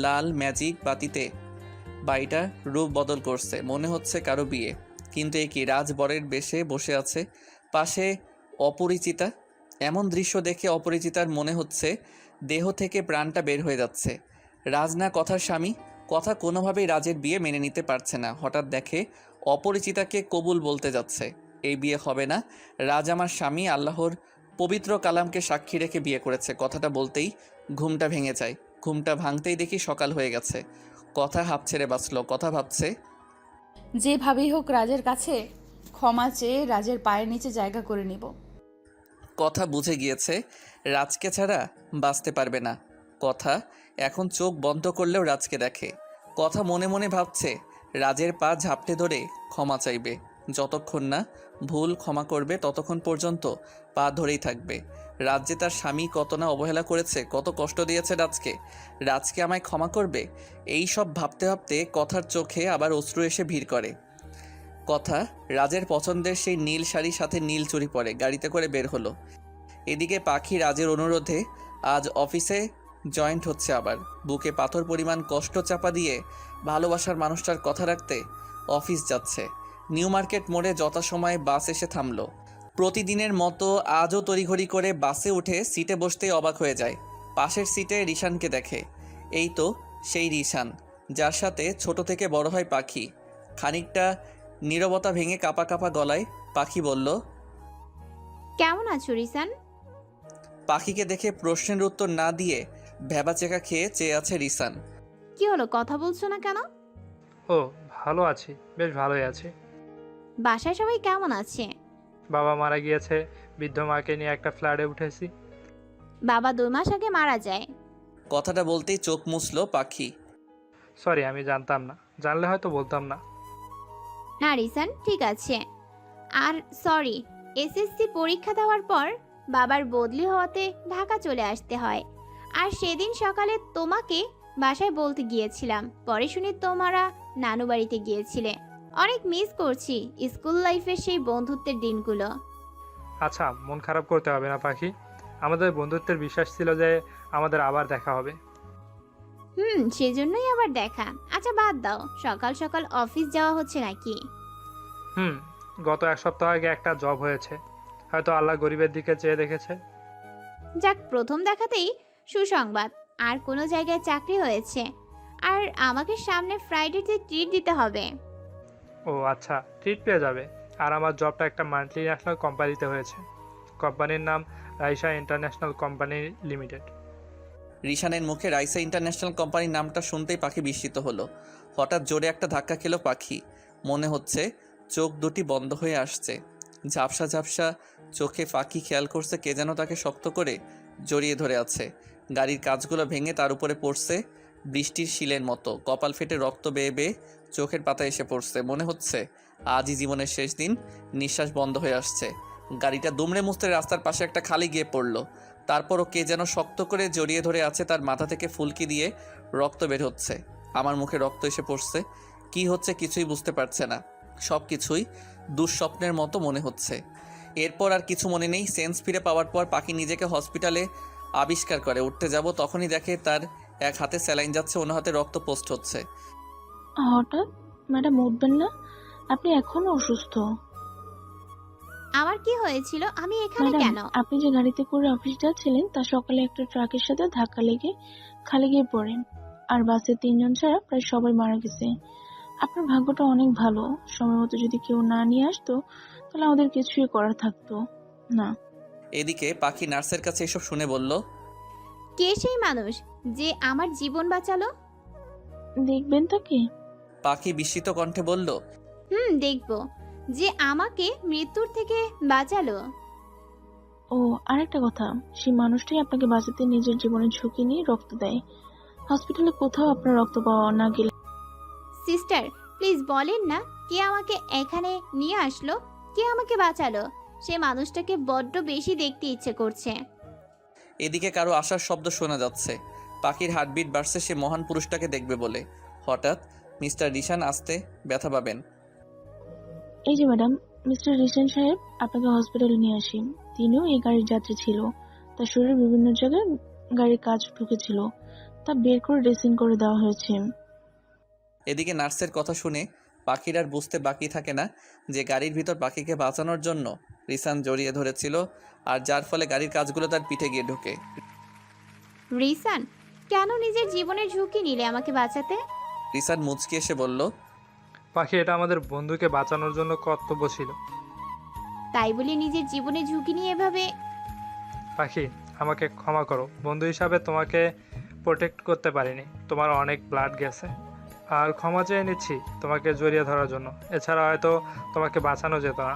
লাল ম্যাজিক বাতিতে বাড়িটা রূপ বদল করছে, মনে হচ্ছে কারো বিয়ে। কিন্তু এ কি, রাজ বরের বেশে বসে আছে, পাশে অপরিচিতা। এমন দৃশ্য দেখে অপরিচিতার মনে হচ্ছে দেহ থেকে প্রাণটা বের হয়ে যাচ্ছে। রাজ না কথার স্বামী, কথা কোনোভাবেই রাজের বিয়ে মেনে নিতে পারছে না। হঠাৎ দেখে অপরিচিতাকে কবুল বলতে যাচ্ছে। এই বিয়ে হবে না, রাজ আমার স্বামী, আল্লাহর পবিত্র কালামকে সাক্ষী রেখে বিয়ে করেছে। কথাটা বলতেই ঘুমটা ভেঙে যায়। ঘুমটা ভাঙতেই দেখি সকাল হয়ে গেছে। কথা হাঁপ ছেড়ে বাঁচল। কথা ভাবছে, যেভাবেই হোক রাজের কাছে ক্ষমা চেয়ে রাজের পায়ের নিচে জায়গা করে নিব। কথা বুঝে গিয়েছে রাজকে ছাড়া বাঁচতে পারবে না। কথা এখন চোখ বন্ধ করলেও রাজকে দেখে। কথা মনে মনে ভাবছে রাজের পা ঝাপটে ধরে ক্ষমা চাইবে। যতক্ষণ না ভুল ক্ষমা করবে ততক্ষণ পর্যন্ত পা ধরেই থাকবে। রাজ যে তার স্বামী কত না অবহেলা করেছে, কত কষ্ট দিয়েছে রাজকে, রাজকে আমায় ক্ষমা করবে, এই সব ভাবতে ভাবতে কথার চোখে আবার অশ্রু এসে ভিড় করে। কথা রাজের পছন্দের সেই নীল শাড়ির সাথে নীল চুড়ি পরে গাড়িতে করে বের হলো। এদিকে পাখি রাজের অনুরোধে আজ অফিসে জয়েন্ট হচ্ছে আবার। বুকে পাথর পরিমাণ কষ্ট চাপা দিয়ে ভালোবাসার মানুষটার কথা রাখতে অফিস যাচ্ছে। নিউ মার্কেট মোড়ে যথাসময়ে বাস এসে থামলো। প্রতিদিনের মতো আজও তড়িঘড়ি করে বাসে উঠে সিটে বসতেই অবাক হয়ে যায়। পাশের সিটে রিশানকে দেখে। এই তো সেই রিশান যার সাথে ছোট থেকে বড় হয় পাখি। খানিকটা নীরবতা ভেঙে কাঁপা কাঁপা গলায় পাখি বলল, কেমন আছো রিসান? পাখিকে দেখে প্রশ্নের উত্তর না দিয়ে ভ্যাবাচেকা খেয়ে চেয়ে আছে রিসান। কি হলো, কথা বলছো না কেন? ও ভালো আছি, বেশ ভালোই আছি। বাসায় সবাই কেমন আছে? বাবা মারা গিয়েছে, বৃদ্ধ মাকে নিয়ে একটা ফ্ল্যাটে উঠেছি। বাবা 2 মাস আগে মারা যায়। কথাটা বলতেই চোখ মুছল পাখি। সরি, আমি জানতাম না, জানলে হয়তো বলতাম না। না রিসান, ঠিক আছে। আর সরি, এসএসসি পরীক্ষা দেওয়ার পর বাবার বদলি হওয়াতে ঢাকা চলে আসতে হয়। আর সেদিন সকালে তোমাকে বাসায় বলতে গিয়েছিলাম, পরে শুনি তোমরা নানু বাড়িতে গিয়েছিলে। অনেক মিস করছি স্কুল লাইফের সেই বন্ধুত্বের দিনগুলো। আচ্ছা, মন খারাপ করতে হবে না পাখি, আমাদের বন্ধুত্বের বিশ্বাস ছিল যে আমাদের আবার দেখা হবে। সেজন্যই আবার দেখা। আচ্ছা বাদ দাও, সকাল সকাল অফিস যাওয়া হচ্ছে নাকি? গত 1 সপ্তাহ আগে একটা জব হয়েছে, হয়তো আল্লাহ গরিবের দিকে চেয়ে দেখেছে। যাক, প্রথম দেখাতেই সুসংবাদ। আর কোনো জায়গায় চাকরি হয়েছে। আর আমাকে সামনে ফ্রাইডেতে ট্রিট দিতে হবে। ও আচ্ছা, ট্রিট পেয়ে যাবে। আর আমার জবটা একটা মাল্টি ন্যাশনাল কোম্পানিতে হয়েছে। কোম্পানির নাম রাইসা ইন্টারন্যাশনাল কোম্পানি লিমিটেড। রিশানের মুখে রাইসা ইন্টারন্যাশনাল কোম্পানির নামটা শুনতেই পাখি বিস্মিত হলো। হঠাৎ জোরে একটা ধাক্কা খেলো পাখি। মনে হচ্ছে চোখ দুটি বন্ধ হয়ে আসছে। ঝাপসা ঝাপসা চোখে পাখি খেয়াল করছে কে যেন তাকে শক্ত করে জড়িয়ে ধরে আছে। গাড়ির কাঁচগুলো ভেঙে তার উপরে পড়ছে বৃষ্টির শিলের মতো। কপাল ফেটে রক্ত বেয়ে বেয়ে চোখের পাতা এসে পড়ছে। মনে হচ্ছে আজই জীবনের শেষ দিন। নিঃশ্বাস বন্ধ হয়ে আসছে। গাড়িটা দুমড়ে মুচড়ে রাস্তার পাশে একটা খালি গিয়ে পড়লো। তারপরও কে যেন শক্ত করে জড়িয়ে ধরে আছে। তার মাথা থেকে ফুলকি দিয়ে রক্ত বের হচ্ছে। আমার মুখে রক্ত এসে পড়ছে। কি হচ্ছে কিছুই বুঝতে পারছে না। সব কিছুই দুঃস্বপ্নের মতো মনে হচ্ছে। এরপর আর কিছু মনে নেই। সেন্স ফিরে পাওয়ার পর পাখি নিজেকে হসপিটালে আবিষ্কার করে। উঠতে যাব তখনই দেখে তার এক হাতে স্যালাইন যাচ্ছে, অন্য হাতে রক্ত পোস্ট হচ্ছে। হঠাৎ ম্যাডাম উঠবেন না? আপনি এখনো অসুস্থ। আমার কি হয়েছিল? আমি এখানে ম্যাডাম, কেন? আপনি যে গাড়িতে করে অফিস যাচ্ছিলেন তা সকালে একটা ট্রাকের সাথে ধাক্কা লেগে খালে গিয়ে পড়েন। আর বাসে 3 জন ছাড়া প্রায় সবাই মারা গেছে। আপনার ভাগ্যটা অনেক ভালো। সময় মতো যদি কেউ না নিয়ে আসতো তাহলে আমাদের কিছুই করার থাকতো না। এদিকে পাখি নার্সের কাছে এসব শুনে বলল, কে সেই মানুষ যে আমার জীবন বাঁচালো? দেখবেন তাকে? পাখি বিস্মিত কণ্ঠে বলল, দেখবো। যে আমাকে মৃত্যুর থেকে বাঁচালো। ও, আরেকটা কথা, সেই মানুষটাই আপনাকে বাঁচাতে নিজের জীবনের ঝুঁকি নিয়ে রক্ত দেয়। হসপিটালে কোথাও আপনার রক্ত পাওয়া না গেলে। সিস্টার, প্লিজ বলেন না কে আমাকে এখানে নিয়ে আসলো, কে আমাকে বাঁচালো। সে মানুষটাকে বড্ড বেশি দেখতে ইচ্ছে করছে। এদিকে কারো আসার শব্দ শোনা যাচ্ছে। পাখির হার্টবিট বাড়ছে সে মহান পুরুষটাকে দেখবে বলে। হঠাৎ মিস্টার রিশান আসতে ব্যথা পাবেন। এই যে ম্যাডাম, মিস্টার রিসেন সাহেব আপনাকে হসপিটালে নিয়ে আসি। তিনিও এই গাড়ির যাত্রী ছিল। তার শরীরে বিভিন্ন জায়গায় গাড়ির কাজ ঢুকেছিল, তা বের করে ড্রেসিং করে দেওয়া হয়েছে। এদিকে নার্সের কথা শুনে পাখির আর বুঝতে বাকি থাকে না যে গাড়ির ভিতর পাখিকে বাঁচানোর জন্য রিসান জড়িয়ে ধরেছিল, আর যার ফলে গাড়ির কাজগুলো তার পিঠে গিয়ে ঢোকে। রিসান, কেন নিজের জীবনের ঝুঁকি নিলে আমাকে বাঁচাতে? রিসান মুচকি এসে বলল, পাখি, এটা আমাদের বন্ধুকে বাঁচানোর জন্য কর্তব্য ছিল। তাই বলে নিজের জীবনের ঝুঁকি নিয়ে এভাবে? পাখি, আমাকে ক্ষমা করো। বন্ধু হিসাবে তোমাকে প্রোটেক্ট করতে পারিনি। তোমার অনেক ব্লাড গেছে, আর ক্ষমা চেয়ে নিচ্ছি তোমাকে জড়িয়ে ধরার জন্য। এছাড়া হয়তো তোমাকে বাঁচানো যেত না।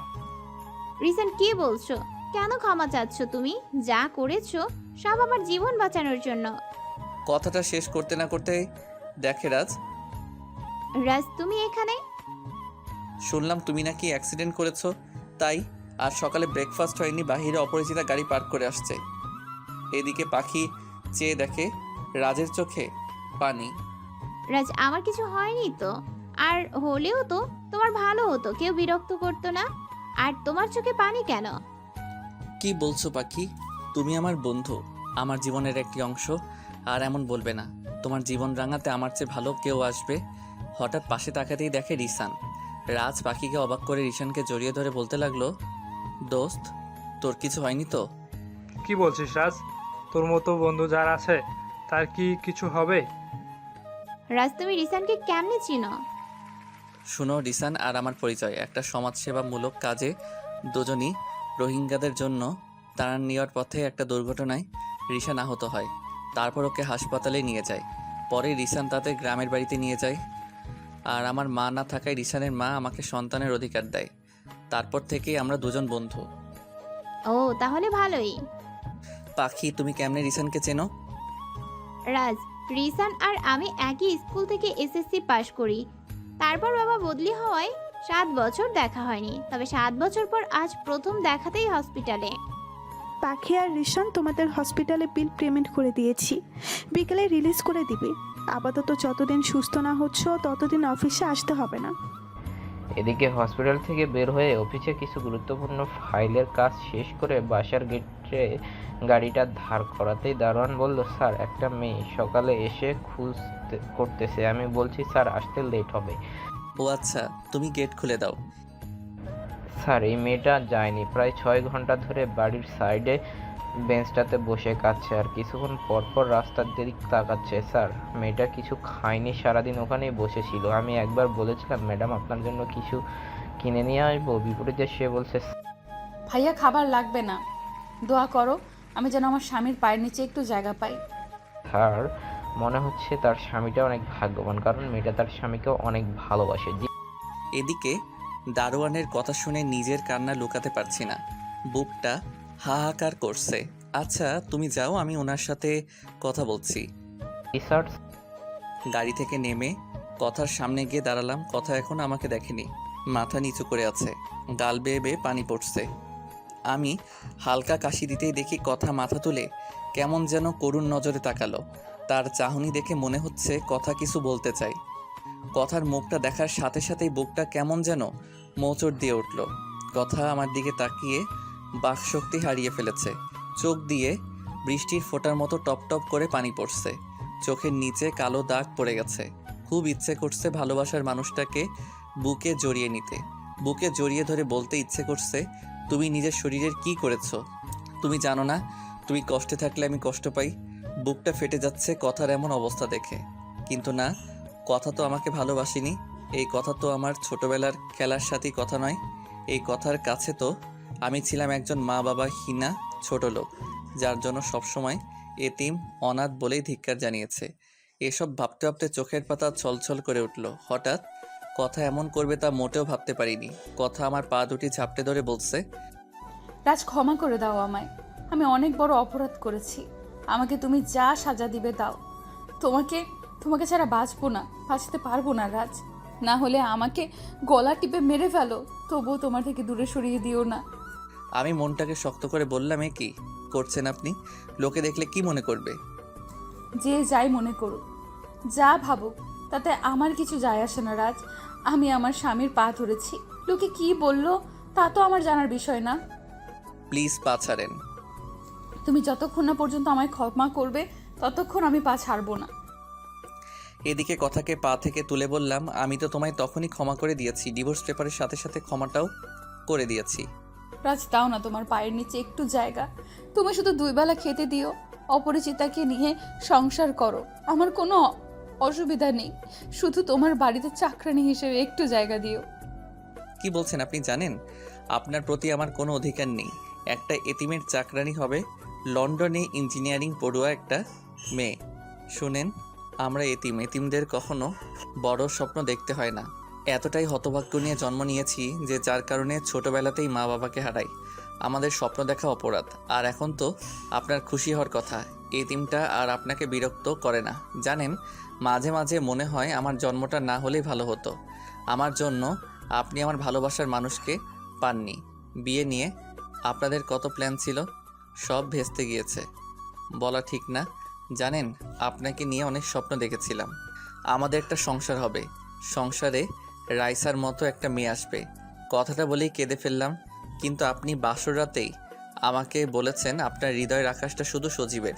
রিসান, কি বলছো? কেন ক্ষমা চাচ্ছ তুমি? যা করেছো সব আমার জীবন বাঁচানোর জন্য। কথাটা শেষ করতে না করতেই দেখে রাজ, তুমি এখানে? শুনলাম তুমি নাকি অ্যাক্সিডেন্ট করেছো, তাই আর সকালে ব্রেকফাস্ট হয়নি, বাহিরে অপরিচিতা গাড়ি পার্ক করে আসছে। এদিকে পাখি চেয়ে দেখে রাজের চোখে পানি। রাজ, আমার কিছু হয়নি তো। আর হলেও তো তোমার ভালো হতো, কেউ বিরক্ত করতো না। আর তোমার চোখে পানি কেন? কি বলছো পাখি? তুমি আমার বন্ধু, আমার জীবনের একটি অংশ, আর এমন বলবে না। তোমার জীবন রাঙাতে আমার চেয়ে ভালো কেউ আসবে? হঠাৎ পাশে তাকাতেই দেখে রিসান। রাজ পাখিকে অবাক করে রিসানকে জড়িয়ে ধরে বলতে লাগলো, দোস্ত, তোর কিছু হয়নি তো? কি বলছিস রাজ? তোর মতো বন্ধু যার আছে তার কি কিছু হবে? রাজ, তুমি রিসানকে কেমনে চিনো? শুনো, রিসান আর আমার পরিচয় একটা সমাজসেবামূলক কাজে দুজনই রোহিঙ্গাদের জন্য তাড়ান নেওয়ার পথে একটা দুর্ঘটনায় রিসান আহত হয়। তারপর ওকে হাসপাতালে নিয়ে যায়। পরে রিসান তাদের গ্রামের বাড়িতে নিয়ে যায়। আর আমার মা না থাকায় রিসানের মা আমাকে সন্তানের অধিকার দেয়। তারপর থেকেই আমরা দুজন বন্ধু। ও, তাহলে ভালোই। পাখি, তুমি কেমনে রিসানকে চেনো? রাজ, রিসান আর আমি একই স্কুল থেকে এসএসসি পাশ করি। তারপর বাবা বদলি হওয়ায় 7 বছর দেখা হয়নি। তবে 7 বছর পর আজ প্রথম দেখাতেই হসপিটালে। পাখি আর রিশান তোমাদের হসপিটালে বিল পেমেন্ট করে দিয়েছি, বিকেলে রিলিজ করে দিবে। আপাতত যতদিন সুস্থ না হচ্ছ ততদিন অফিসে আসতে হবে না। এদিকে হসপিটাল থেকে বের হয়ে অফিসে কিছু গুরুত্বপূর্ণ ফাইলের কাজ শেষ করে বাসার গেটে গাড়িটা ধার করাতেই দারোয়ান বলল, স্যার, একটা মেয়ে সকালে এসে খুঁজতে করতেছে। আমি বলছি স্যার, আসতে লেট হবে। ও আচ্ছা, তুমি গেট খুলে দাও। স্যার, এই মেয়েটা যায়নি। প্রায় 6 ঘন্টা ধরে বাড়ির সাইডে বেঞ্চটাতে বসে কাঁদছে আর কিছুক্ষণ পর পর রাস্তার দিক তাকাচ্ছে। স্যার, মেয়েটা কিছু খায়নি, সারাদিন ওখানেই বসেছিল। আমি একবার বলেছিলাম, ম্যাডাম আপনার জন্য কিছু কিনে নিয়ে আসবো, বিপরীতে সে বলছে, ভাইয়া, খাবার লাগবে না, দোয়া করো আমি যেন আমার স্বামীর পায়ের নিচে একটু জায়গা পাই। তার মনে হচ্ছে তার স্বামীটা অনেক ভাগ্যবান, কারণ মেয়েটা তার স্বামীকেও অনেক ভালোবাসে। এদিকে দারোয়ানের কথা শুনে নিজের কান্না লুকাতে পারছি না, বুকটা হাহাকার করছে। আচ্ছা তুমি যাও, আমি ওনার সাথে কথা বলছি। রিসার্চ গাড়ি থেকে নেমে কথার সামনে গিয়ে দাঁড়ালাম। কথা এখন আমাকে দেখেনি, মাথা নিচু করে আছে, গাল বেয়ে বেয়ে পানি পড়ছে। আমি হালকা কাশি দিতেই দেখি কথা মাথা তুলে কেমন যেন করুণ নজরে তাকালো। তার চাহনি দেখে মনে হচ্ছে কথা কিছু বলতে চাই। কথার মুখটা দেখার সাথে সাথেই বুকটা কেমন যেন মোচড় দিয়ে উঠল। কথা আমার দিকে তাকিয়ে বাকশক্তি হারিয়ে ফেলেছে। চোখ দিয়ে বৃষ্টির ফোঁটার মতো টপ টপ করে পানি পড়ছে, চোখের নিচে কালো দাগ পড়ে গেছে। খুব ইচ্ছে করছে ভালোবাসার মানুষটাকে বুকে জড়িয়ে নিতে, বুকে জড়িয়ে ধরে বলতে ইচ্ছে করছে, তুমি নিজের শরীরের কি করেছো? তুমি জানো না তুমি কষ্টে থাকলে আমি কষ্ট পাই। বুকটা ফেটে যাচ্ছে কথার এমন অবস্থা দেখে। কিন্তু না, কথা তো আমাকে ভালোবাসিনি। এই কথা তো আমার ছোটবেলার খেলার সাথী কথা নয়। এই কথার কাছে তো আমি ছিলাম একজন মা বাবাহীনা ছোট লোক, যার জন্য সবসময় এতিম অনাথ বলেই ধিক্কার জানিয়েছে। এসব ভাবতে ভাবতে চোখের পাতা ছলছল করে উঠল। হঠাৎ কথা এমন করবে তা মোটেও ভাবতে পারিনি। কথা আমার পা দুটি ঝাপটে ধরে বলছে, রাজ ক্ষমা করে দাও আমায়, আমি অনেক বড় অপরাধ করেছি। আমাকে তুমি যা সাজা দিবে দাও। তোমাকে তোমাকে ছাড়া বাঁচবো না, বাঁচতে পারবো না রাজ। না হলে আমাকে গলা টিপে মেরে ফেলো, তবুও তোমার থেকে দূরে সরিয়ে দিও না। আমি মনটাকে শক্ত করে বললাম, এ কি করছেন আপনি? লোকে দেখলে কি মনে করবে? যে যাই মনে করুক, যা ভাবুক, তাতে আমার কিছু যায় আসে না রাজ। আমি আমার স্বামীর পা ধরেছি, লোকে কি বললো তা তো আমার জানার বিষয় না। প্লিজ পা ছাড়েন। তুমি যতক্ষণ না পর্যন্ত আমায় ক্ষমা করবে ততক্ষণ আমি পা ছাড়বো না। এদিকে কথাকে পা থেকে তুলে বললাম, আমি তো তোমায় তখনই ক্ষমা করে দিয়েছি, ডিভোর্স পেপারের সাথে সাথে ক্ষমাটাও করে দিয়েছি। রাজ দাও না তোমার পায়ের নিচে একটু জায়গা। তুমি শুধু 2 বেলা খেতে দিও, অপরিচিতাকে নিয়ে সংসার করো, আমার কোনো অসুবিধা নেই। শুধু তোমার বাড়িতে চাকরানি হিসেবে একটু জায়গা দিও। কি বলছেন আপনি? জানেন আপনার প্রতি আমার কোনো অধিকার নেই। একটা এতিমের চাকরানি হবে লন্ডনে ইঞ্জিনিয়ারিং পড়ুয়া একটা মেয়ে। শুনেন, আমরা এতিমদের কখনো বড় স্বপ্ন দেখতে হয় না। এতটাই হতভাগ্য নিয়ে জন্ম নিয়েছি যে যার কারণে ছোটবেলাতেই মা বাবাকে হারাই। আমাদের স্বপ্ন দেখা অপরাধ। আর এখন তো আপনার খুশি হওয়ার কথা, এতিমটা আর আপনাকে বিরক্ত করে না। জানেন, মাঝে মাঝে মনে হয় আমার জন্মটা না হলেই ভালো হতো। আমার জন্য আপনি আমার ভালোবাসার মানুষকে পাননি। বিয়ে নিয়ে আপনাদের কত প্ল্যান ছিল, সব ভেস্তে গিয়েছে। বলা ঠিক না, জানেন আপনাকে নিয়ে অনেক স্বপ্ন দেখেছিলাম। আমাদের একটা সংসার হবে, সংসারে রাইসার মতো একটা মেয়ে আসবে। কথাটা বলেই কেঁদে ফেললাম। কিন্তু আপনি বাসর রাতেই আমাকে বলেছেন আপনার হৃদয়ের আকাশটা শুধু সজীবের,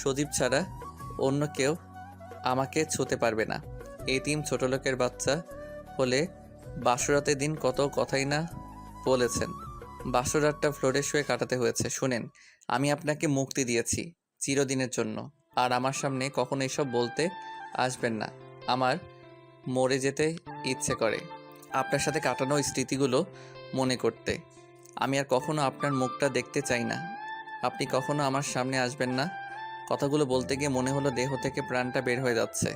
সজীব ছাড়া অন্য কেউ আমাকে ছুঁতে পারবে না। এতিম ছোটলোকের বাচ্চা হলে বাসরাতের দিন কত কথাই না বলেছেন। বাসরাতটা ফ্লোরে শুয়ে কাটাতে হয়েছে। শুনেন, আমি আপনাকে মুক্তি দিয়েছি চিরদিনের জন্য, আর আমার সামনে কখনো এসব বলতে আসবেন না। আমার মরে যেতে ইচ্ছে করে আপনার সাথে কাটানো ওই স্মৃতিগুলো মনে করতে। আমি আর কখনো আপনার মুখটা দেখতে চাই না। আপনি কখনো আমার সামনে আসবেন না। কথাগুলো বলতে গিয়ে মনে হলো দেহ থেকে প্রাণটা বের হয়ে যাচ্ছে।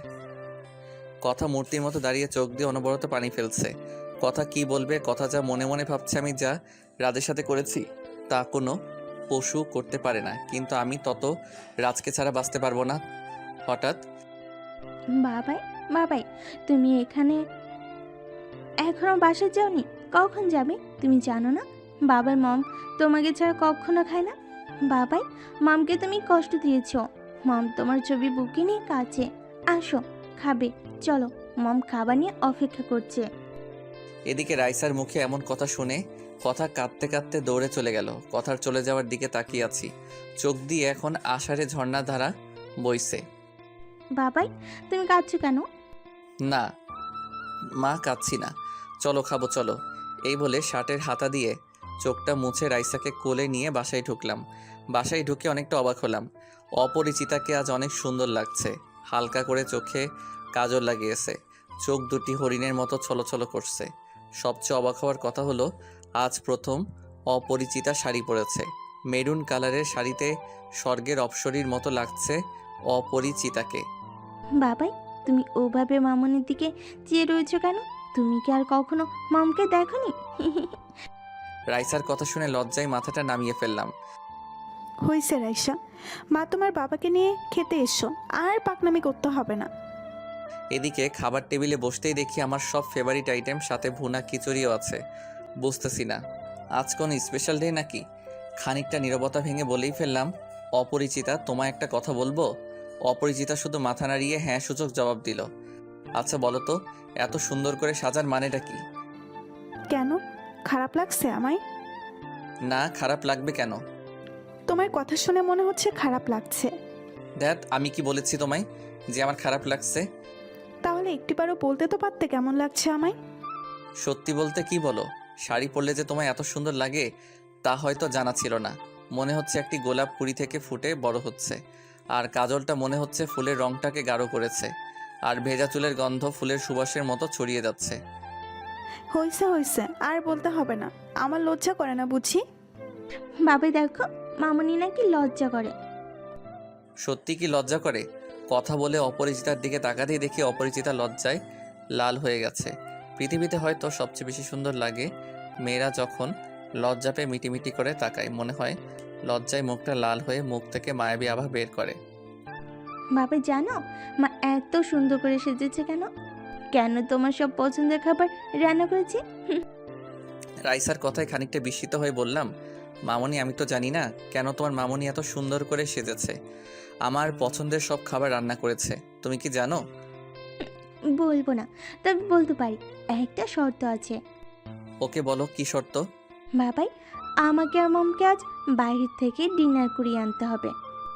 কথা মূর্তির মতো দাঁড়িয়ে চোখ দিয়ে অনবরত পানি ফেলছে। কথা কি বলবে, কথা যা মনে মনে ভাবছে আমি যা রাজের সাথে করেছি তা কোনো পশু করতে পারে না। কিন্তু আমি তত রাজকে ছাড়া বাঁচতে পারবো না। হঠাৎ বাবাই, বাবাই, তুমি এখানে এখনো বাসায় যাওনি? কখন যাবে? তুমি জানো না বাবার মম তোমাকে ছাড়া কখনো খায় না? বাবাই, মমকে তুমি কষ্ট দিয়েছো। মম তোমার ছবি বুকে নিয়ে কাছে। আসো, খাবে, চলো, মম খাবার নিয়ে অপেক্ষা করছে। এদিকে রাইসার মুখে এমন কথা শুনে কথা কাঁদতে কাঁদতে দৌড়ে চলে গেল। কথার চলে যাওয়ার দিকে তাকিয়ে আছি, চোখ দিয়ে এখন আষাঢ়ে ঝর্ণা ধারা বইছে। বাবাই, তুমি কাঁদছো কেন? না মা, কাঁদছি না, চলো খাবো চলো। এই বলে শার্টের হাতা দিয়ে চোখটা মুছে রাইসাকে কোলে নিয়ে বাসায় ঢুকলাম। বাসায় ঢুকে অনেকটা অবাক হলাম। অপরিচিতাকে আজ অনেক সুন্দর লাগছে। হালকা করে চোখে কাজল লাগিয়েছে, চোখ দুটি হরিণের মতো ছলছল করছে। সবচেয়ে অবাক হওয়ার কথা হলো আজ প্রথম অপরিচিতা শাড়ি পরেছে। মেরুন কালারের শাড়িতে স্বর্গের অপ্সরীর মতো লাগছে অপরিচিতাকে। বাবাই, তুমি ওভাবে মামনির দিকে চেয়ে রয়েছো কেন? তুমি কি আর কখনো মমকে দেখোনি? রাইসার কথা শুনে লজ্জায় মাথাটা নামিয়ে ফেললাম। হয়েছে রাইসা, মা তোমার বাবাকে নিয়ে খেতে এসো, আর পাকনামি করতে হবে না। এদিকে খাবার টেবিলে বসতেই দেখি আমার সব ফেভারিট আইটেম, সাথে ভুনা খিচুড়িও আছে। বুঝতেছি না আজ কোন স্পেশাল ডে নাকি। খানিকটা নীরবতা ভেঙে বলেই ফেললাম, অপরিচিতা, তোমায় একটা কথা বলবো? অপরিচিতা শুধু মাথা নাড়িয়ে হ্যাঁ সূচক জবাব দিল। আচ্ছা বলো তো, এত সুন্দর করে সাজার মানেটা কি? কেন, খারাপ লাগছে আমায়? না, খারাপ লাগবে কেন? তোমার কথা শুনে মনে হচ্ছে খারাপ লাগছে। দ্যাট, আমি কি বলেছি তোমায় যে আমার খারাপ লাগছে? তাহলে একটিবারও বলতে তো পারতে কেমন লাগছে আমায়। সত্যি বলতে কি বলো, শাড়ি পরলে যে তোমায় এত সুন্দর লাগে তা হয়তো জানা ছিল না। মনে হচ্ছে একটি গোলাপ কুড়ি থেকে ফুটে বড় হচ্ছে, আর কাজলটা মনে হচ্ছে ফুলের রংটাকে গাঢ় করেছে, আর ভেজা চুলের গন্ধ ফুলের সুবাসের মতো ছড়িয়ে যাচ্ছে। হয়েছে হয়েছে, আর বলতে হবে না। আমার লজ্জা করে না বুঝি? বাবাই দেখো, মামনি নাকি লজ্জা করে। সত্যি কি লজ্জা করে? কথা বলে অপরিচিতার দিকে তাকাতেই দেখি অপরিচিতা লজ্জায় লাল হয়ে গেছে। পৃথিবীতে হয়তো সবচেয়ে বেশি সুন্দর লাগে মেয়েরা যখন লজ্জা পেয়ে মিটিমিটি করে তাকায়, মনে হয় লজ্জায় মুখটা লাল হয়ে মুখ থেকে মায়াবী আভা বের করে। বাবাই জানো মা এত সুন্দর করে সেজেছে কেন? কেন তোমার সব পছন্দের খাবার রান্না করেছে? রাইসার কথায় খানিকটা বিস্মিত হয়ে বললাম, মামনি, আমি তো জানি না কেন তোমার মামনি এত সুন্দর করে সেজেছে। আমার পছন্দের সব খাবার রান্না করেছে, তুমি কি জানো? বলবো না, তবে বলতে পারি, একটা শর্ত আছে। ওকে বলো, কি শর্ত? বাবাই, আমাকে আর মমকে আজ বাইরের থেকে ডিনার করিয়ে আনতে হবে।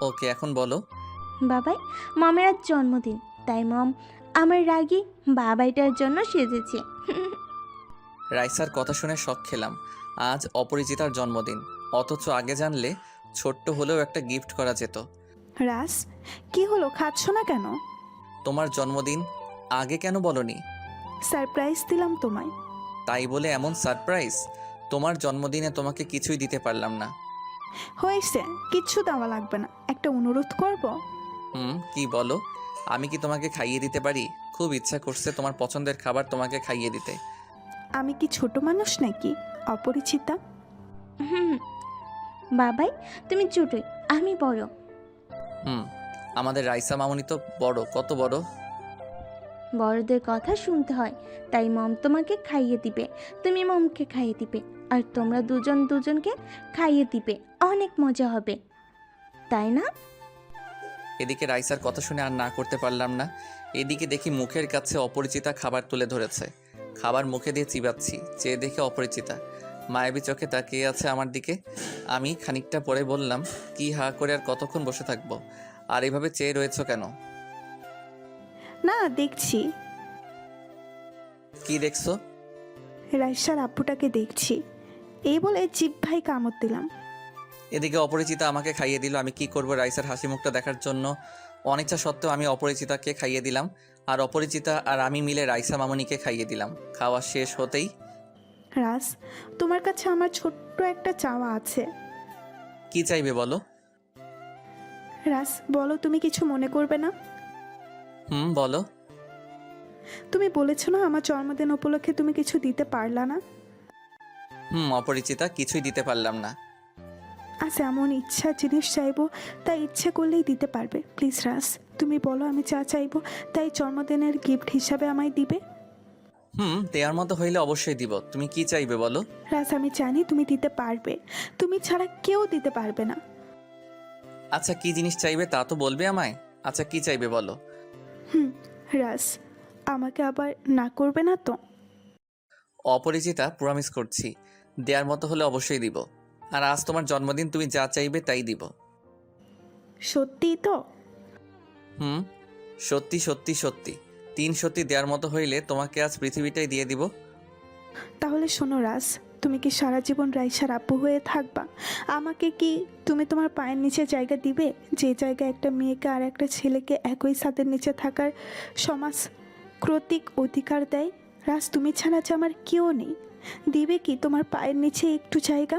ওকে, এখন বলো। বাবাই, মমের আজ জন্মদিন, তাই মম আমার রাগী বাবাইটার জন্য সেজেছে। রাইসার কথা শুনে শক খেলাম। আজ অপরিচিতার জন্মদিন, অথচ আগে জানলে ছোট্ট হলেও একটা গিফট করা যেত। রাস, কি হলো, খাচ্ছ না কেন? তোমার জন্মদিন, আগে কেন বলনি? সারপ্রাইজ দিলাম তোমায়। তাই বলে এমন সারপ্রাইজ? তোমার জন্মদিনে তোমাকে কিছুই দিতে পারলাম না। হয়েছে, কিচ্ছু দেওয়া লাগবে না। একটা অনুরোধ করব? কি বলো? আমি কি তোমাকে খাইয়ে দিতে পারি? খুব ইচ্ছা করছে তোমার পছন্দের খাবার তোমাকে খাইয়ে দিতে। আমি কি ছোট মানুষ নাকি, অপরিচিতা? হুম, বাবাই তুমি ছোটই, আমি বড়। আমাদের রাইসা মামুনি তো বড়, কত বড়। বড়দের কথা শুনতে হয়, তাই মম তোমাকে খাইয়ে দিবে, তুমি মমকে খাইয়ে দিবে, আর তোমরা দুজন দুজনকে খাইয়ে দিবে। অনেক মজা হবে, তাই না? এদিকে রাইসার কথা শুনে আর না করতে পারলাম না। এদিকে দেখি মুখের কাছে অপরিচিতা খাবার তুলে ধরেছে। খাবার মুখে দিয়ে চিবাচ্ছি, চেয়ে দেখে অপরিচিতা মায়াবী চোখে তাকিয়ে আছে আমার দিকে। আমি খানিকটা পরে বললাম, কি হা করে আর কতক্ষণ বসে থাকবো? আর এভাবে চেয়ে রয়েছো কেন? না, দেখছি। কি দেখছো? রাইসার আব্বুটাকে দেখছি। এই বলে জিভ কামড় দিলাম। এদিকে অপরিচিতা আমাকে খাইয়ে দিল। আমি কি করব রাইসার হাসি মুখটা দেখার জন্য অনিচ্ছা সত্ত্বেও আমি অপরিচিতাকে খাইয়ে দিলাম, আর অপরিচিতা আর আমি মিলে রাইসা মামুনিকে খাইয়ে দিলাম। খাওয়া শেষ হতেই, রাস, তোমার কাছে আমার ছোট্ট একটা চাওয়া আছে। কি চাইবে বলো? রাস, বলো, তুমি কিছু মনে করবে না? বলো। তুমি বলেছো না আমার জন্মদিন উপলক্ষে তুমি কিছু দিতে পারলা না। অপরিচিতা, কিছুই দিতে পারলাম না। আচ্ছা, এমন ইচ্ছা জিনিস চাইবো, তাই ইচ্ছে করলেই দিতে পারবে। প্লিজ রাস, তুমি বলো, আমি যা চাইবো তাই জন্মদিনের গিফট হিসাবে আমায় দিবে। দেওয়ার মতো হইলে অবশ্যই দিব। তুমি কি চাইবে বলো? রাস, আমি জানি তুমি দিতে পারবে, তুমি ছাড়া কেউ দিতে পারবে না। আচ্ছা, কি জিনিস চাইবে তা তো বলবে আমায়। আচ্ছা, কি চাইবে বলো? রাস, আমাকে আবার না করবে না তো? অপরিচিতা, প্রমিস করছি, দেওয়ার মতো হলে অবশ্যই দিব। আর আজ তোমার জন্মদিন, তুমি যা চাইবে তাই দিব। সত্যিই তো? সত্যি সত্যি সত্যি। 3 সত্যি দেওয়ার মতো হইলে তোমাকে আজ পৃথিবীটাই দিয়ে দিব। তাহলে শোনো রাস, তুমি কি সারা জীবন রাইসার আব্বু হয়ে থাকবা? আমাকে কি তুমি তোমার পায়ের নিচে জায়গা দিবে, যে জায়গায় একটা মেয়েকে আর একটা ছেলেকে একই ছাদের নিচে থাকার সমাজ কর্তৃক অধিকার দেয়? রাস, তুমি ছাড়া যে আমার কেউ নেই, দিবে কি তোমার পায়ের নিচে একটু জায়গা?